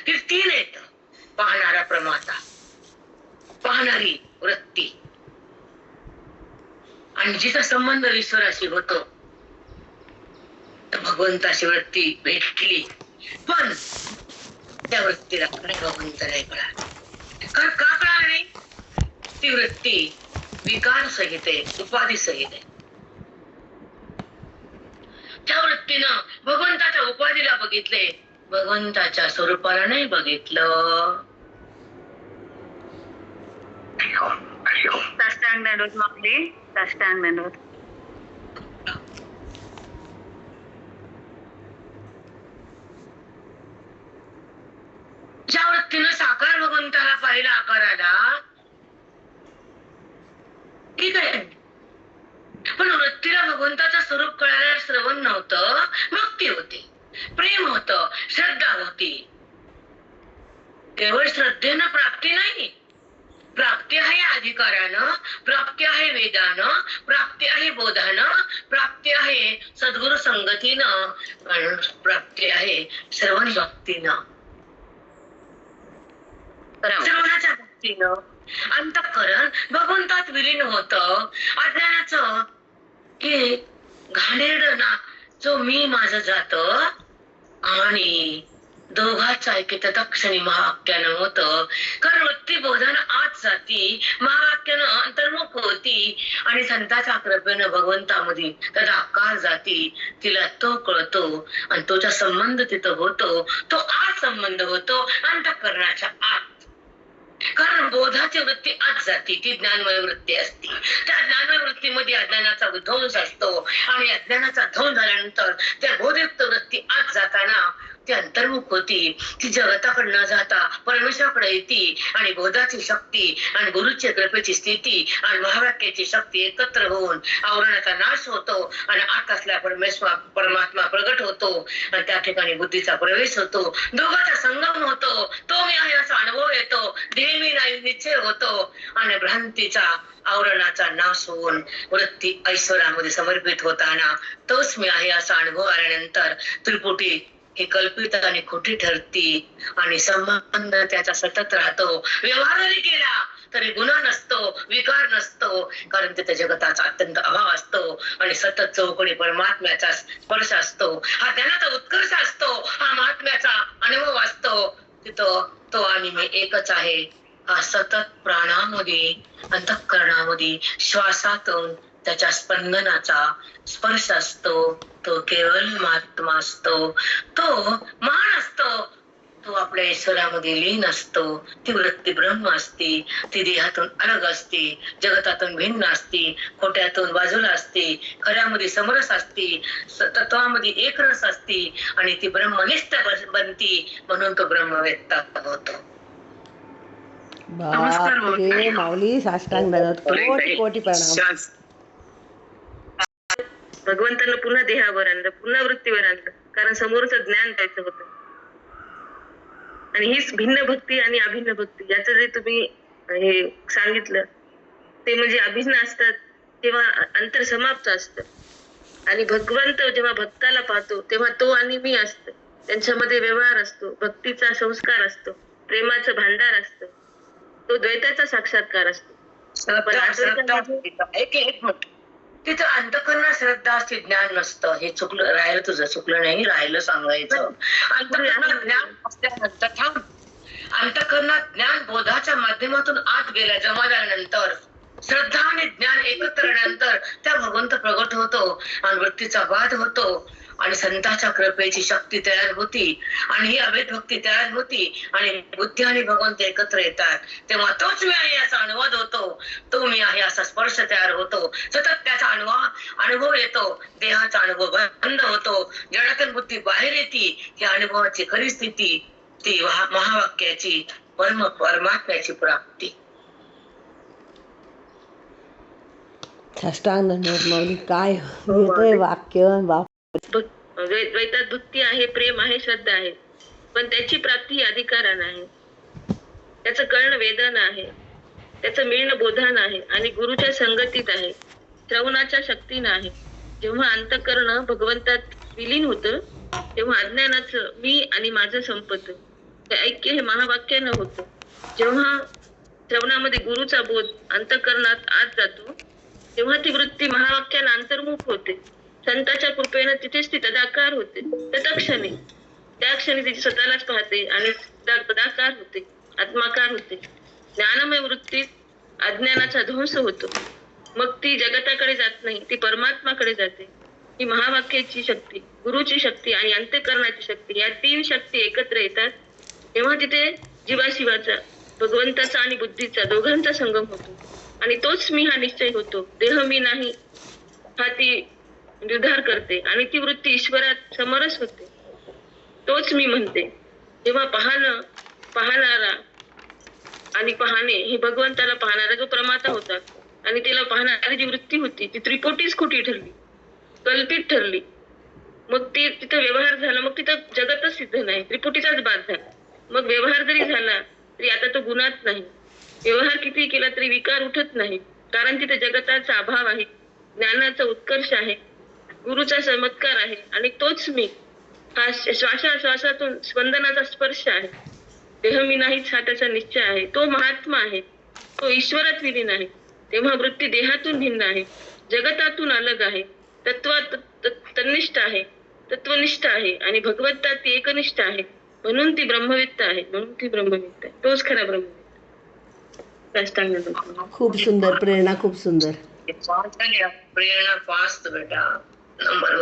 हे तीन आहेत. पाहणारा प्रमाता, पाहणारी वृत्ती आणि जिचा संबंध ईश्वराशी होतो, तर भगवंताची वृत्ती भेटली, पण त्या वृत्तीला भगवंत नाही कळा. कारण का कळा नाही? ती वृत्ती विकार सहित आहे, उपाधी सहित आहे. त्या वृत्तीनं भगवंताच्या उपाधीला बघितले, भगवंताच्या स्वरूपाला नाही बघितलं. साष्टांग दंडवत माऊली, साष्टांग दंडवत. ज्या वृत्तीनं साकार भगवंताला पाहिला आकाराला, ठीक आहे, पण वृत्तीला भगवंताचं स्वरूप कळायला श्रवण नव्हतं, भक्ती होती, प्रेम होतं, श्रद्धा होती. केवळ श्रद्धेनं प्राप्ती नाही, प्राप्ती आहे अधिकारानं, प्राप्ती आहे वेदानं, प्राप्ती आहे बोधानं, प्राप्ती आहे सद्गुरु संगतीनं, प्राप्ती आहे श्रवण भक्तीनं, श्रवणाच्या भक्तीनं. अंतःकरण भगवंतात विलीन होत. अज्ञानाचं की घाणेरडा जो मी माझं जात आणि दोघाचा ऐक्य तत्क्षणी महावाक्यानं होत. कारण वृत्ती बोधानं आत जाती, महावाक्यानं अंतर्मुख होती आणि संतांच्या कृपेनं भगवंतामध्ये त्याचा आकार जाती, तिला तो कळतो आणि तोचा संबंध तिथं होतो, तो आत संबंध होतो अंतःकरणाच्या आत. कारण बोधाची वृत्ती आत जाती, ती ज्ञानमय वृत्ती असते. त्या ज्ञानमय वृत्तीमध्ये अज्ञानाचा ध्वंस असतो आणि अज्ञानाचा ध्वंस झाल्यानंतर त्या बोधयुक्त वृत्ती आत जाताना ती अंतर्मुख होती, ती जगताकडे न जाता परमेश्वराकडे बोधाकडे येते आणि बोधाची शक्ती आणि गुरुच्या कृपेची स्थिती आणि महावाक्याची शक्ती एकत्र होऊन आवरणाचा नाश होतो आणि आत असल्या परमात्मा प्रगट होतो आणि त्या ठिकाणी बुद्धीचा प्रवेश होतो, दोघांचा संगम होतो, तो मी आहे असा अनुभव येतो, देह मी नाही निश्चय होतो आणि भ्रांतीचा आवरणाचा नाश होऊन वृत्ती ऐश्वर्यामध्ये समर्पित होताना तोच मी आहे असा अनुभव आल्यानंतर त्रिपुटी ही कल्पित आणि खोटी ठरती आणि संबंध त्याचा सतत राहतो. व्यवहार जरी केला तरी गुन्हा नसतो, विकार नसतो, कारण तिथे जगताचा अत्यंत अभाव असतो आणि सतत चौकडी परमात्म्याचा स्पर्श असतो, हा ज्ञानाचा उत्कर्ष असतो, हा महात्म्याचा अनुभव असतो. तिथं तो आणि मी एकच आहे हा सतत प्राणामध्ये अंतःकरणामध्ये श्वासातून त्याच्या स्पंदनाचा स्पर्श असतो. तो केवळ महात्मा असतो, तो महान असतो, तो आपल्या ईश्वरामध्ये लीन असतो. ती वृत्ती ब्रह्म असते, ती देहातून अलग असते, जगतातून भिन्न असते, खोट्यातून बाजूला असते, खऱ्यामध्ये समरस असते, तत्वामध्ये एकरस असते आणि ती ब्रह्मनिष्ठ बनती, म्हणून तो ब्रह्मवेत्ता होतो. बापरे माऊली, साष्टांग दंडवत, कोटी कोटी प्रणाम. भगवंतांना पुन्हा देहावर आणलं, पुन्हा वृत्तीवर आणलं, कारण समोरचं ज्ञान द्यायचं होतं. आणि हीच भिन्न भक्ती आणि अभिन्न भक्ती याचं जे तुम्ही हे सांगितलं ते म्हणजे अभिन्न असतात तेव्हा अंतर समाप्त असतं आणि भगवंत जेव्हा भक्ताला पाहतो तेव्हा तो आणि मी असतं, त्यांच्यामध्ये व्यवहार असतो, भक्तीचा संस्कार असतो, प्रेमाचं भांडार असतं, तो द्वैताचा साक्षात्कार असतो. तिथं अंतःकरणात श्रद्धा असते, ज्ञान नसतं. हे चुकलं, राहिलं, तुझं चुकलं नाही, राहिलं सांगायचं. अंतःकरणात ज्ञान असल्यानंतर थांब, अंतःकरणात ज्ञान बोधाच्या माध्यमातून आत गेल्या जमा झाल्यानंतर श्रद्धा आणि ज्ञान एकत्र नंतर त्या भगवंत प्रगट होतो आणि वृत्तीचा वाद होतो आणि संतांच्या कृपेची शक्ती तयार होती आणि ही अभेद भक्ती तयार होती आणि बुद्धी आणि भगवंत एकत्र येतात. तेव्हा तोच मी आहे असा अनुवाद होतो, तो मी आहे असा स्पर्श तयार होतो, सतत त्याचा अनुभव येतो, देहाचा अनुभव बंद होतो, जडातून बुद्धी बाहेर येते. या अनुभवाची खरी स्थिती ती महावाक्याची परमात्म्याची प्राप्ती. साष्टांग दंडवत माऊली, काय येतोय वाक्य. बाप, द्वैतात भक्ती आहे, प्रेम आहे, श्रद्धा आहे, पण त्याची प्राप्ती अधिकारानं आहे, त्याचं कर्ण वेदन आहे, त्याचं मिळणं बोधान आहे आणि गुरुच्या संगतीत आहे, श्रवणाच्या शक्तीनं आहे. जेव्हा अंतःकरण भगवंतात विलीन होतं तेव्हा अज्ञानाचं मी आणि माझं संपत, ते ऐक्य हे महावाक्यानं होतं. जेव्हा श्रवणामध्ये गुरुचा बोध अंतःकरणात आत जातो तेव्हा ती वृत्ती महावाक्यानं अंतर्मुख होते, संतांच्या कृपेनं तिथेच ती तदाकार होते, तत्क्षणी त्या क्षणी तिची स्वतःलाच पाहते आणि तदाकार होते, आत्माकार होते. ज्ञानमय वृत्तीत अज्ञानाचा ध्वंस होतो, मग ती जगताकडे जात नाही, ती परमात्माकडे जाते. ही महावाक्याची शक्ती, गुरुची शक्ती आणि अंतःकरणाची शक्ती, या तीन शक्ती एकत्र येतात तेव्हा तिथे जीवाशिवाचा, भगवंताचा आणि बुद्धीचा दोघांचा संगम होतो आणि तोच मी हा निश्चय होतो. देह मी नाही हा ती निर्धार करते आणि ती वृत्ती ईश्वरात समरस होते, तोच मी म्हणते. जेव्हा पाहणारा आणि पाहणे हे भगवंताला पाहणारा जो प्रमाता होता आणि तिला पाहणारी जी वृत्ती होती ती त्रिपोटीच खोटी ठरली, कल्पित ठरली. मग ती तिथं व्यवहार झाला, मग तिथं जगतच सिद्ध नाही, त्रिपुटीचाच बाद झाला. मग व्यवहार जरी झाला तरी आता तो गुणात नाही, व्यवहार किती केला तरी विकार उठत नाही, कारण तिथे जगताचा अभाव आहे, ज्ञानाचा उत्कर्ष आहे, गुरुचा चमत्कार आहे आणि तोच मी हा श्वासातून स्पंदनाचा स्पर्श आहे. देह मी नाहीच हा त्याचा निश्चय आहे, तो महात्मा आहे, तो ईश्वरात विलीन आहे. तेव्हा वृत्ती देहातून भिन्न आहे, जगतातून अलग आहे, तत्वात तन्निष्ठ आहे, तत्वनिष्ठ आहे आणि भगवंतात ती एकनिष्ठ आहे, म्हणून ती ब्रह्मवित्त आहे, म्हणून ती ब्रह्मवित्त आहे, तोच खरा ब्रह्मवित्त. खूप सुंदर प्रेरणा, खूप सुंदर प्रेरणा पाच बेटा. नंबर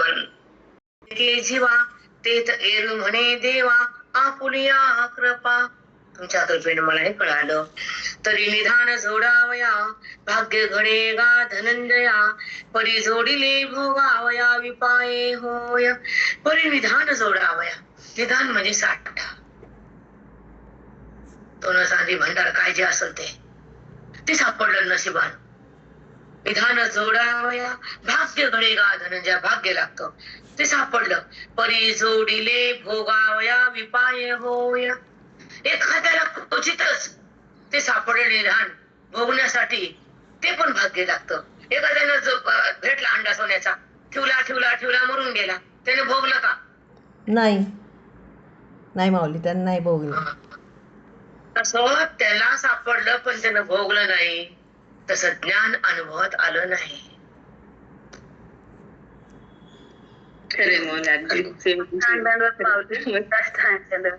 1 जीवा तेच एरु म्हणे देवा आपुलिया कृपा. तुमच्या कृपेने मला हे कळालं. तरी निधान जोडावया भाग्य घडे गा धनंजया, परी जोडिले भोगावया विपाये होय. परी निधान जोडावया, निधान म्हणजे साठा, सोनं चांदी भंडार काय जे असेल ते सापडलं नशिबान. विधान जोडावया भाग्य घडेगा धनंजय, भाग्य लागतं ते सापडलं. परी जोडिले भोगावया विपाय होय. एखाद्याला क्वचितच ते सापडले निधान भोगण्यासाठी, ते पण भाग्य लागतं. एखाद्यानं जो भेटला अंडा सोन्याचा, ठेवला ठेवला ठेवला मरून गेला, त्याने भोगलं का? नाही नाही माऊली, त्यांना नाही भोगलं. तसं त्याला सापडलं पण त्यानं भोगलं नाही, तसं ज्ञान अनुभवात आलं नाही. खरे मौली अगदी छान दंडवत माऊली. साष्टांग दंडवत.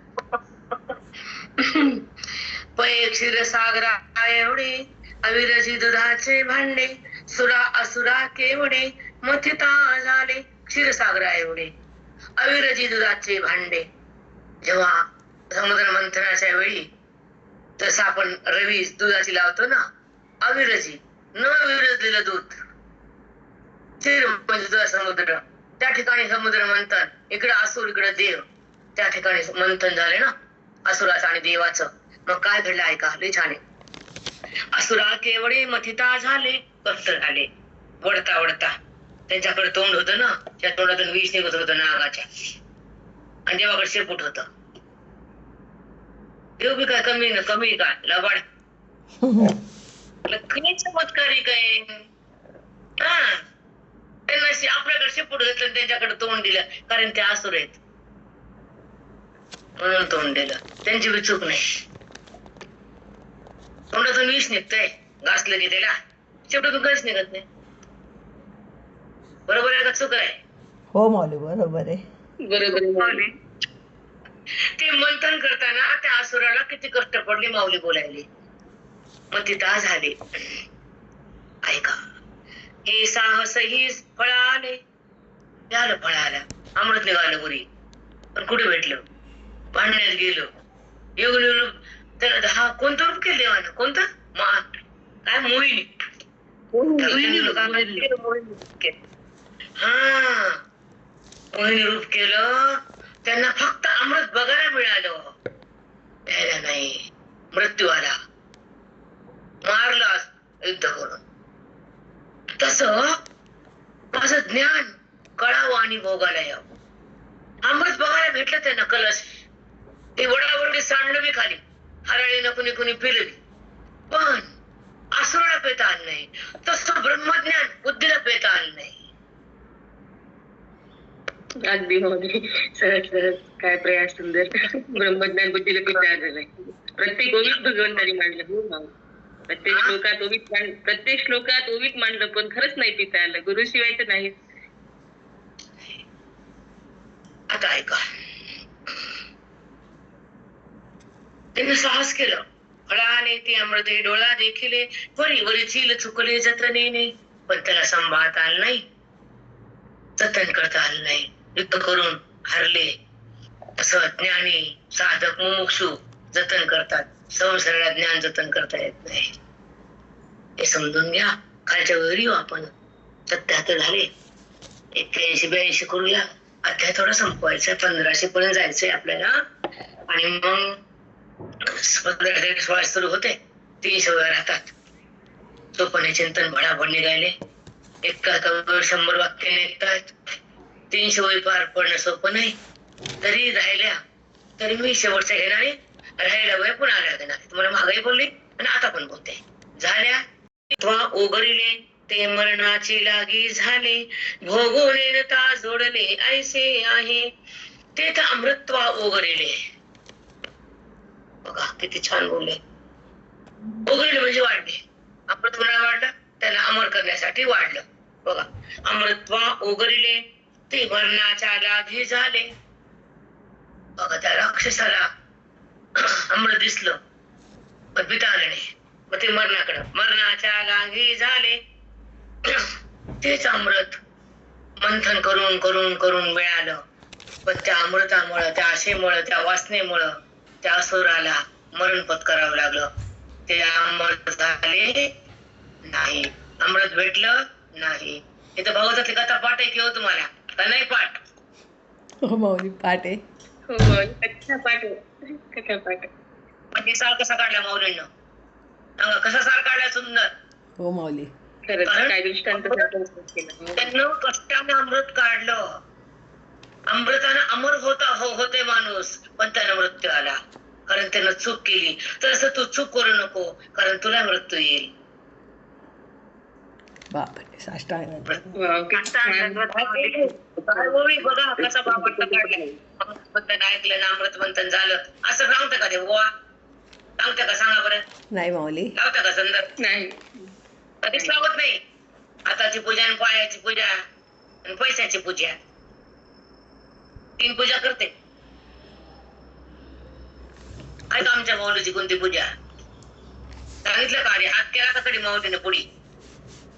पै क्षीरसागरा एवढे अविरजी दुधाचे भांडे, सुरा असुरा केवढे मथिता झाले. क्षीरसागरा एवढे अविरजी दुधाचे भांडे. जेव्हा समुद्र मंथनाच्या वेळी जसं आपण रवी दुधाची लावतो ना, अविरजी न विरजलेलं दूध, क्षीर म्हणजे समुद्र, त्या ठिकाणी समुद्र मंथन, इकडे असुर इकडे देव, त्या ठिकाणी मंथन झाले ना असुराचं आणि देवाचं. मग काय घडलं ऐका, लई छान आहे. असुरा केवढे मथिता झाले, कष्ट झाले, वडता वडता त्यांच्याकडे तोंड होतं ना, त्या तोंडातून विष निघत होतं नागाच्या, आणि देवाकडे शेपूट होत. देव बी काय कमी काय लबाड, काय चमत्कारी काय. हा, त्यांना आपल्याकडे शेपूट घेतलं, त्यांच्याकडे तोंड दिलं, कारण ते असुर आहेत म्हणून तोंड दिलं. त्यांची बी चूक नाही. तोंडातून विष निघतंय, घासलं की त्याला शेपटातून काहीच निघत नाही. बरोबर आहे का चूक आहे? हो माऊली, बरोबर आहे. बरोबर. ते मंथन करताना त्या असुराला किती कष्ट पडले माऊली बोलायले. मग तिथं झाले ऐका, हे साहसही फळाले. झालं फळाला, अमृत निघालं गुरी, पण कुठे भेटलं? भांडण्यात गेलो. येऊन त्याला हा कोणतं रूप केलं देवानं? कोणतं? काय मोहिनी. हा, मोहिनी रूप केलं. त्यांना फक्त अमृत बघायला मिळालं, प्यायला नाही. मृत्यू आला, मारला युद्ध करून. तस माझं ज्ञान कळावं आणि भोगायला यावं. अमृत बघायला भेटलं त्यांना, कलश ते वडावडी सांडलं बी खाली, हराळीनं कुणी कुणी पिलं, पण असुराला पेता आलं नाही. तसं ब्रह्मज्ञान बुद्धीला पेता आलं नाही. अगदी मौली, सहज सहज काय प्रयास सुंदर. ब्रह्मज्ञान बुद्धीला पिता आलं नाही. प्रत्येक ओवीत भगवंतानी मांडलं. हो माऊली, प्रत्येक श्लोकात ओवीत मांडलं, पण खरंच नाही पिता आलं. गुरुशिवाय तर नाही. आता ऐका, त्याने साहस केलं. फळाने ती अमृते डोळा देखिले, वरी वरी चील चुकले जतनेने. पण त्याला सांभाळता आलं नाही, जतन करता आलं नाही. युद्ध करून हरले. तसं ज्ञानी साधक मुमुक्षु जतन करतात, संसाराला ज्ञान जतन करता येत नाही. हे समजून घ्या. खालच्या वर येऊ आपण. 77 झाले, 81-82 करूया. अध्याय थोडा संपवायचा, 1500 पर्यंत जायचंय आपल्याला. आणि मग 15-16 सुरू होते, 300 वेळा राहतात. सोपने चिंतन भडाभड निघायले. एका 100 वाक्य निघतात. 300 वय पार पडणं सोपं नाही. तरी राहिल्या, तरी मी शेवटच्या घेणारे, राहायला वय पुन्हा आल्या घेणार. तुम्हाला मागाही बोलली आणि आता पण बोलते. झाल्या ओगरिले ते मरणाची लागी झाले, भोगोले नता जोडले ऐसे आहे. ते तर अमृतत्वा ओगरिले. बघा किती छान बोलले. ओगरिले म्हणजे वाढले. अमृत कोणाला वाढलं? त्याला अमर करण्यासाठी वाढलं. बघा, अमृतत्वा ओगरिले ते मरणाच्या लागी झाले. बघा, त्या राक्षसाला अमृत दिसलं पण पिता आलं नाही. मग ते मरणाच्या लागी झाले. तेच अमृत मंथन करून करून करून मिळालं. पण त्या अमृतामुळं, त्या आशेमुळं, त्या वासनेमुळं त्या असुराला मरण पत्करावं लागलं. ते अमृत झाले नाही, अमृत भेटलं नाही. इथं भागवतातली कथा पाठ आहे की हो तुम्हाला? का नाही पाठ? हो माऊली, पाठ आहे. हो, कथा पाठ. म्हणजे सार कसा काढला माऊलींना, सांगा कसा सार काढला सुंदर. हो माऊली. खरंच कारण काय दृष्टांत केलं. त्यांना कष्टाने अमृत काढलं. अमृतानं अमर होते माणूस, पण त्याला मृत्यू आला कारण त्यानं चूक केली. तसं तू चूक करू नको, कारण तुला मृत्यू येईल. बापरे, साष्टांग वाव, किती छान. काय होईल बघा कसा बाबांना काढला. अमृतमंथन ऐकलं ना, अमृतमंथन झालं असं सांगतं का ते बुवा? सांगतं का, सांगा बरं? नाही माऊली. लावतं का संदर्भ? नाही. कधीच लावत नाही. हाताची पूजा आणि पायाची पूजा आणि पैशाची पूजा, 3 पूजा करते. काय का आमच्या माऊलीची कोणती पूजा सांगितलं का? हात केला का कधी माऊलीने पुढी?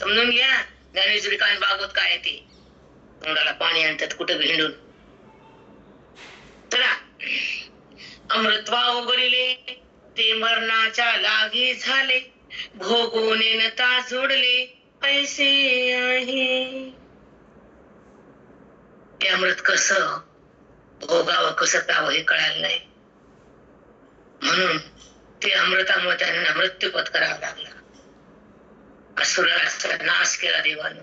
समजून घ्या. ज्ञानेश्वरी कान भागवत काय ते तोंडाला पाणी आणतात कुठं भिंडून. चला, अमृतवा उघडले ते मरणाच्या लागी झाले, भोगोने नता जोडले पैसे आहे. ते अमृत कसं भोगावं कसं प्यावं हे कळालं नाही, म्हणून ते अमृतामुळे त्यांना मृत्यू पत्करावा लागला. असुराचा नाश केला देवानं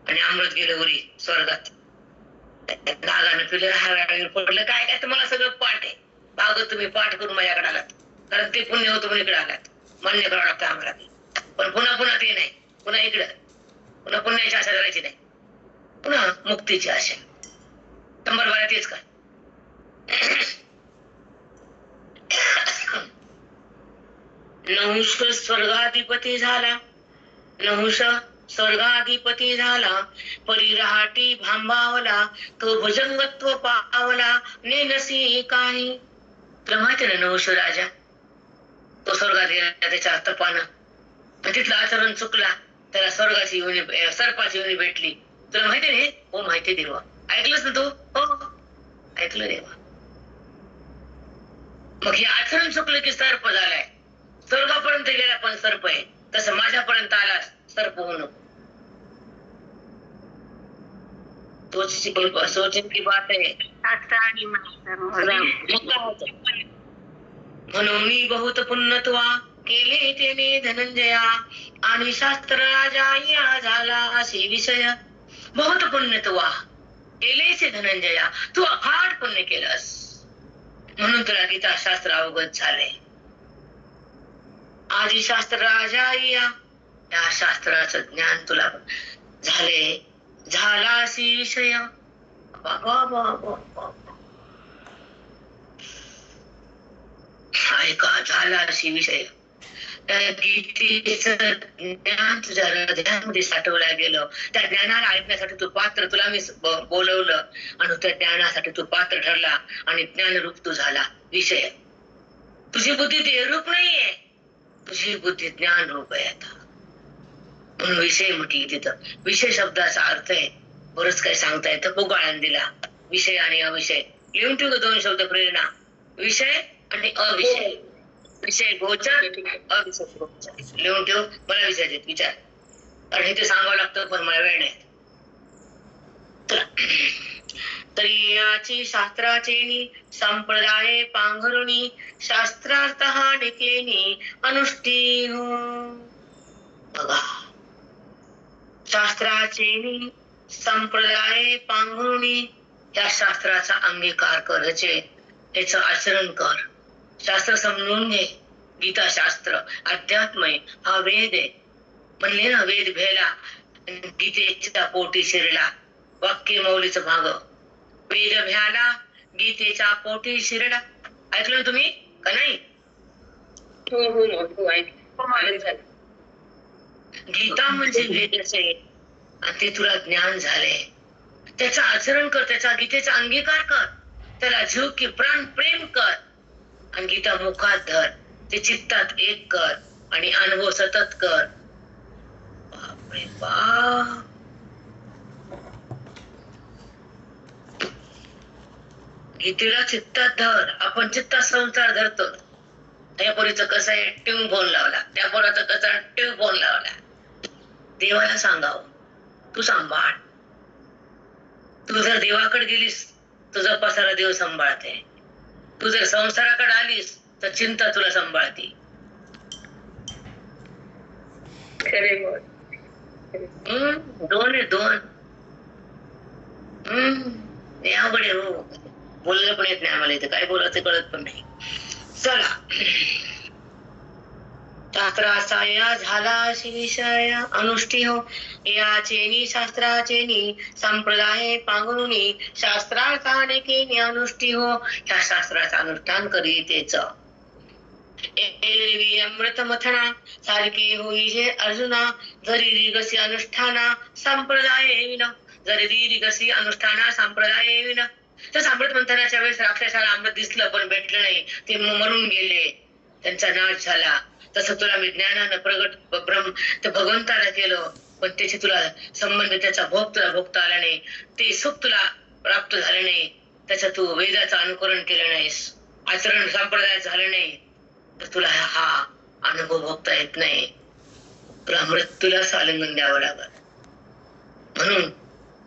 आणि अमृत गेलं उरी स्वर्गात. नागानं पिलं, हराळीवर पडलं. काय काय तुम्हाला सगळं पाठ आहे. भागवत तुम्ही पाठ करून माझ्याकडे आलात, कारण ते पुण्य होतं म्हणून इकडे आलात. मान्य करावं लागतं आम्हाला. पण पुन्हा पुन्हा ते नाही, पुन्हा इकडं पुन्हा पुण्याची आशा करायची नाही, पुन्हा मुक्तीची आशा. 100 तेच काय. नहुष स्वर्गाधिपती झाला, नहुष स्वर्गाधिपती झाला, परिराहाटी भांबावला, तो भुजंगत्व पावला नेनसी काही. तुला माहिती ना नहुष राजा, तो स्वर्गात गेला त्याच्या तपानं, तिथलं आचरण चुकला, त्याला स्वर्गाची योनी सर्पाची योनी भेटली. तुला माहिती नाही? हो माहिती देवा. ऐकलंस ना तू? हो ऐकलं देवा. मग हे आचरण चुकलं की सर्प झालाय. स्वर्गापर्यंत गेला पण सर्प आहे, तसं माझ्यापर्यंत आला सर्प होणं. सोचने की बात आहे. म्हणून मी बहुत पुण्यत्वा केले तेने धनंजया, आणि शास्त्र राजा या झाला असे विषय. बहुत पुण्यत्वा केलेचे धनंजया, तू अफाट पुण्य केलंस म्हणून तुला गीता शास्त्र अवगत झाले. आधी शास्त्र राजा या शास्त्राचं ज्ञान तुला झाले, झाला अशी विषय. ऐका, झाला अशी विषय. गीतेचं ज्ञान तुझ्या हृदयामध्ये साठवलं गेलं. त्या ज्ञानाला ऐकण्यासाठी तू पात्र, तुला मी बोलवलं आणि त्या ज्ञानासाठी तू पात्र ठरला आणि ज्ञानरूप तू झाला विषय. तुझी बुद्धी ते रूप नाहीये, तुझी बुद्धी ज्ञान रूप आहे आता. म्हणून विषय म्हटली तिथं. विषय शब्दाचा अर्थ आहे बरंच काही सांगता येतं. पोगाळान दिला विषय आणि अविषय. लिहून ठेव 2 शब्द प्रेरणा, विषय आणि अविषय. विषय गोचर, अविषय गोचर. लिहून ठेव. मला विचारायचे विचार, कारण हे ते सांगावं लागतं पण मला वेळ नाही. तरी याची शास्त्राचेनी संप्रदाय पांघरुणी, शास्त्रार्थ हा निकेनी अनुष्ठीन. बघा, शास्त्राचेनी संप्रदाय पांघरुणी, या शास्त्राचा अंगीकार करायचे, याचं आचरण कर. शास्त्र समजून घे. गीता शास्त्र अध्यात्म आहे, हा वेद आहे. म्हणले ना, वेद भेला गीतेच्या पोटी शिरला. वाक्य मौलीचं भाग. वेद भ्याला गीतेच्या पोटी शिरला. ऐकलं तुम्ही का नाही? हो ऐकलं. गीता म्हणजे वेदच आहे आणि ते तुला ज्ञान झाले. त्याचं आचरण कर, त्याचा गीतेचा अंगीकार कर, त्याला जीव की प्राण प्रेम कर आणि गीता मुखात धर, ते चित्तात एक कर आणि अनुभव सतत कर. बापरे बाप. गीतेला चित्तात धर. आपण चित्तात संसार धरतो. त्या पोरीचं कसं आहे, ट्यून फोन लावला, त्या पोराचं कसं ट्यून फोन लावला. देवाला सांगावं तू सांभाळ. तू जर देवाकडे गेलीस तुझा पसारा देव सांभाळते. तू जर संसाराकडे आलीस तर चिंता तुला सांभाळते. खरे बोल. दोन आहे दोन. हे अवघड आहे हो. बोललं पण येत नाही आम्हाला इथे, काय बोलायचं कळत पण नाही. चला, शास्त्राचा या झाला विषय अनुष्ठी हो, याचेनी शास्त्राचेनी संप्रदाय पांगुनी शास्त्राचा नेकेनी अनुष्ठी हो, ह्या शास्त्राचं अनुष्ठान करीतेच. एरवी अमृत मथना सारखी होई जे अर्जुना, जरी रिगसी अनुष्ठाना संप्रदाय विना, जरी रिगसी अनुष्ठाना संप्रदाय विना. तर अमृत मंथनाच्या वेळेस राक्षसाला अमृत दिसलं पण भेटलं नाही, ते मरून गेले, त्यांचा नाश झाला. तसं तुला मी ज्ञानानं प्रगट ब्रह्म ते भगवंताला केलं, पण त्याची तुला संबंध, त्याचा भोग तुला भोगता आला नाही, ते सुख तुला प्राप्त झालं नाही, त्याचं तू वेदाचं अनुकरण केलं नाहीस, आचरण संप्रदाय झालं नाही, तर तुला हा अनुभव भोगता येत नाही. तुला मृत्यूलाच आलिंगन द्यावं लागल. म्हणून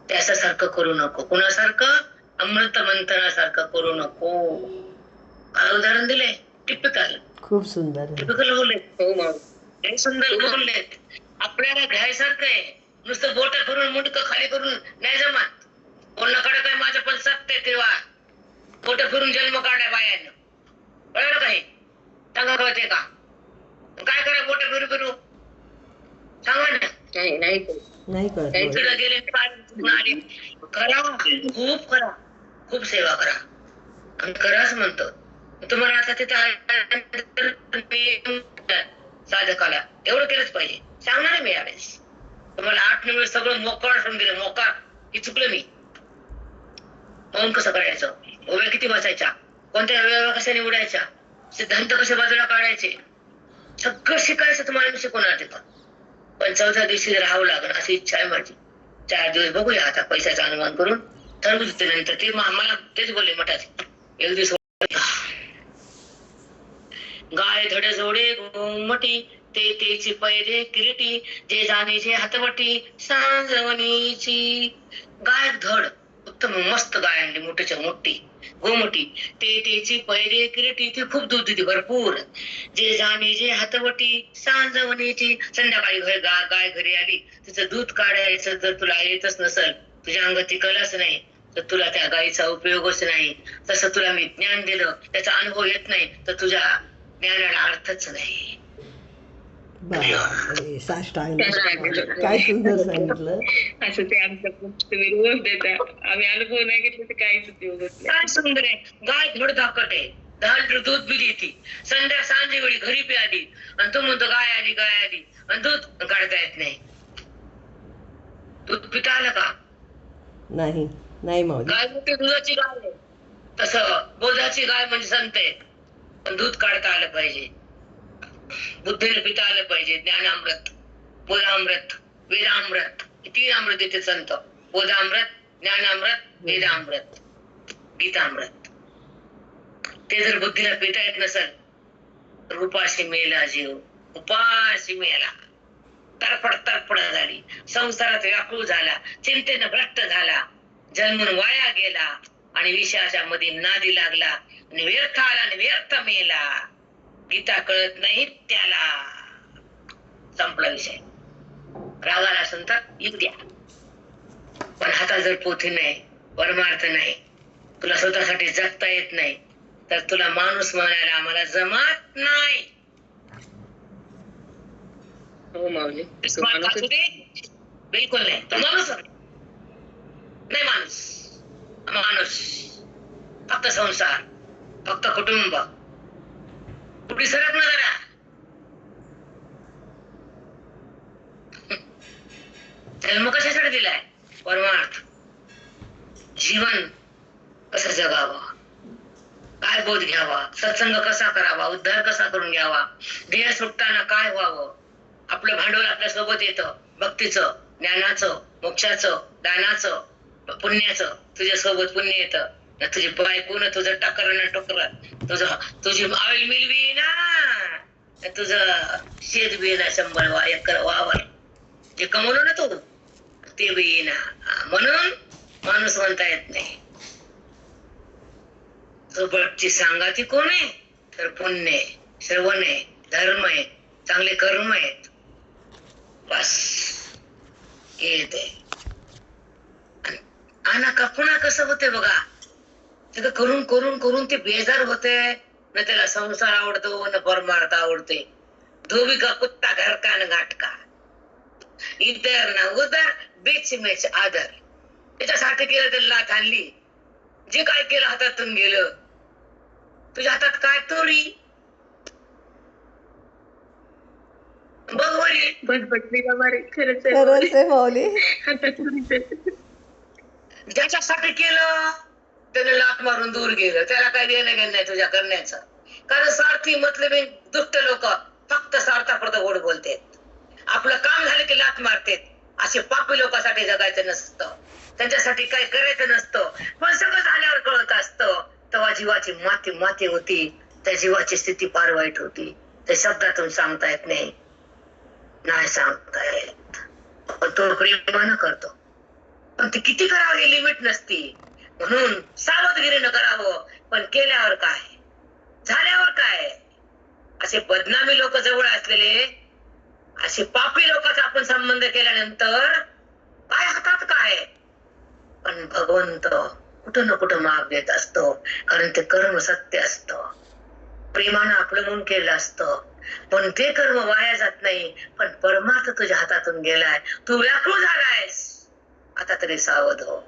त्याच्यासारखं करू नको. कुणासारखं? अमृत मंथनासारखं करू नको. काय उदाहरण दिले? टिपिकल. खूप सुंदर. टिपिकल बोलले. हो माऊली. हे सुंदर बोलले. आपल्याला घ्यायसारखं आहे. नुसतं बोट करून मुंडकं खाली करून नाही जमत. कोणाकडे काय माझं पण सत्य तेव्हा बोट फिरून जन्म काढाय बायानं. कळलं काही? सांगा कळते का? काय करा बोट फिरू फिरू? सांगा ना. नाही कळत. तिकडे गेले आले. करा, खूप करा, खूप सेवा करा. आणि कराच म्हणतो. तुम्हाला आता तिथं साधकाला एवढं केलंच पाहिजे. सांगणार मी यावेळेस तुम्हाला 8 निमिष सगळं मोकार सोडून दिलं. मोकार की चुकलं मी. मौन कसं करायचं, ओव्या किती बसायच्या, कोणत्या वेळेला कशा निवडायच्या, सिद्धांत कसे बाजूला काढायचे, सगळं शिकायचं तुम्हाला मी शिकवणार तिथं. पण 14 दिवशी राहावं लागणार अशी इच्छा आहे माझी. 4 दिवस बघूया आता पैशाचा अनुमान करून ठरवू देते. नंतर ते मला तेच बोलले मठात एक दिवस गाय धड जोडे गोमटी, ते तेची पैरे किरीटी, जे जाणीचे हातवटी सांजवणीची. गाय धड उत्तम मस्त गाय आणली, मोठीच्या मोठी गोमटी, ते तेची पैरे किरीटी, ती खूप दूध देते भरपूर. जे जाणीचे हातवटी सांजवणीची. संध्याकाळी गाय घरी आली, तिचं दूध काढायचं जर तुला येतच नसल, तुझ्या अंगात कळच नाही, तर तुला त्या गायीचा उपयोगच नाही. तसं तुला मी ज्ञान दिलं, त्याचा अनुभव येत नाही, तर तुझ्या ज्ञानाला अर्थच नाही. बापरे, साष्टांग. काय सुंदर सांगितलं. असं ते आमचं तुम्ही रोज देता, आम्ही अनुभव नाही घेतलं तर काहीच उपयोग होत नाही. काय सुंदर आहे. गाय धड धाकट आहे, 10 लिटर दूध बी देते. सांजे वेळी घरी बी आली आणि तो म्हणतो गाय आली आणि दूध काढता येत नाही. दूध पिता आलं का? नाही माऊली. गाय मोठी दुधाची गाय आहे, तसं बोधाची गाय म्हणजे संत आहे, पण दूध काढता आलं पाहिजे, बुद्धीला पिता आलं पाहिजे. ज्ञानामृत, बोधामृत, वेदामृत, 3 अमृत देते संत. बोधामृत, ज्ञानामृत, वेदामृत, गीतामृत. ते जर बुद्धीला पिता येत नसेल तर उपाशी मेला जीव, उपाशी मेला. तरफड झाली, संसारात व्याकुळ झाला, चिंतेनं भ्रष्ट झाला, जन्मून वाया गेला आणि विषयाच्या मध्ये नादी लागला आणि व्यर्थ आला आणि व्यर्थ मेला. गीता कळत नाही त्याला. संपला विषय. रागाला संतात युद्या. पण हातात जर पोथी नाही, परमार्थ नाही, तुला स्वतःसाठी जगता येत नाही, तर तुला माणूस म्हणायला आम्हाला जमत नाही. हो माऊली. बिलकुल नाही. तो माणूस नाही. माणूस फक्त संसार, फक्त कुटुंब. कुठे सरक ना जरा. जन्म कशासाठी दिलाय? परमार्थ. जीवन कसं जगावं, काय बोध घ्यावा, सत्संग कसा करावा, उद्धार कसा करून घ्यावा, ध्येय सुटताना काय व्हावं. आपलं भांडवल आपल्या सोबत येतं, भक्तीचं, ज्ञानाचं, मोक्षाचं, दानाचं, पुण्याचं. तुझ्या सोबत पुण्य येतं. तुझी बायको ना तुझं टाकर ना टोकर, तुझी ऑइल मिल बी ना, तुझं शेत बी ना, 100 एकर वावर जे कमवलं ना तू ते बी ना. म्हणून माणूस म्हणता येत नाही. सोबतची सांगाती कोण आहे? तर पुण्य आहे, श्रवण आहे, धर्म आहे, चांगले कर्म आहेत. बस येते. आणि पुन्हा कसं होते बघा, तिथं करून करून करून ते बेजार होते. न त्याला संसार आवडतो न परमार्थ आवडते. धोबी का कुत्ता घर का न घाटका, इधर ना उधर, बेच मेच आदर. त्याच्यासाठी केलं तर लाथ आणली. जे काय केलं हातातून गेलं. तुझ्या हातात काय तोडी बघवरी. बटबटली बाबा रे, खरंच खरंच आहे माऊली. ज्याच्यासाठी केलं त्याने लाथ मारून दूर गेलं. त्याला काय देणं घेणं नाही तुझ्या करण्याचं. कारण स्वार्थी मतलबी दुष्ट लोक फक्त स्वार्थापुरतं गोड बोलतात. आपलं काम झालं की लाथ मारतात. असे पापी लोकांसाठी जगायचं नसतं, त्यांच्यासाठी काय करायचं नसतं. पण सगळं झाल्यावर कळत असतं. तेव्हा जीवाची माती माती होती. त्या जीवाची स्थिती फार वाईट होती. ते शब्दातून सांगता येत नाही, नाही सांगता येत. पण तो प्रेमानं करतो. पण ते किती करावं हे लिमिट नसती. म्हणून सावधगिरीनं करावं. पण केल्यावर काय, झाल्यावर काय. असे बदनामी लोक जवळ असलेले, असे पापी लोकांचा आपण संबंध केल्यानंतर काय हातात काय. पण भगवंत कुठं ना कुठं माग देत असतो. कारण ते कर्म सत्य असतं. प्रेमानं आपलं म्हणून केलं असतं. पण ते कर्म वाया जात नाही. पण परमार्थ तुझ्या हातातून गेलाय, तू व्याकुळ झालायस. आता तरी सावध हो.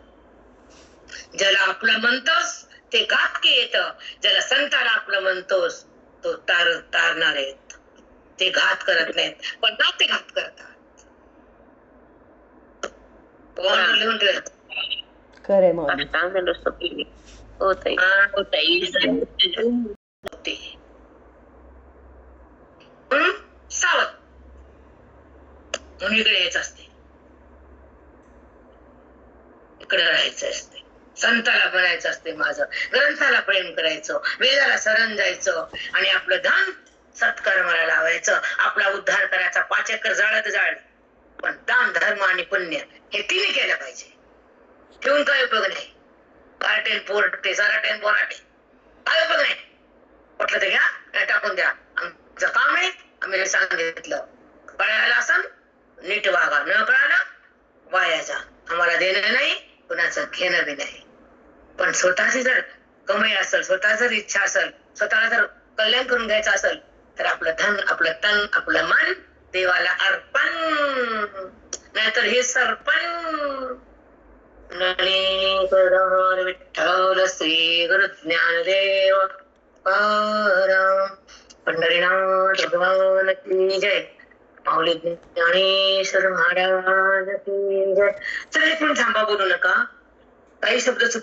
ज्याला आपलं म्हणतोस ते घातकी येत. ज्याला संताला आपलं म्हणतोस तो तारणार आहेत. ते घात करत नाहीत, पण ते घात करतात. लिहून ठेव. खरे माऊली. चांगलं होत म्हणून सावध. म्हणून इकडे यायचं असते, इकडे राहायचं असते. संताला बनायचं असते. माझं ग्रंथाला प्रेम करायचं, वेदाला शरण जायचं आणि आपलं धन सत्कर्माला लावायचं. आपला उद्धार करायचा. 5 एकर जाळत जाळ, पण दान धर्म आणि पुण्य हे तिन्ही केलं पाहिजे. ठेवून काय उपयोग नाही. गारटेन पोरटे साराटेन पोराटे काय उपयोग नाही. म्हटलं ते घ्या नाही टाकून द्या. आमचं काम आहे, आम्ही हे सांगितलं. कळायला असं नीट वागा, न कळालं वाया जा. आम्हाला देणं नाही, कुणाचं घेणं बी नाही. पण स्वतःची जर कमाई असेल, स्वतः जर इच्छा असेल, स्वतःला जर कल्याण करून घ्यायचं असेल तर आपलं धन, आपलं तन, आपलं मन देवाला अर्पण. नाहीतर हे सरपण. विठ्ठल श्री गुरु ज्ञानदेव पंढरीनाथ भगवान की जय. माऊली ज्ञानेश्वर महाराज की जय. चला एक मिनिट थांबा, बोलू नका. काही शब्द चुकी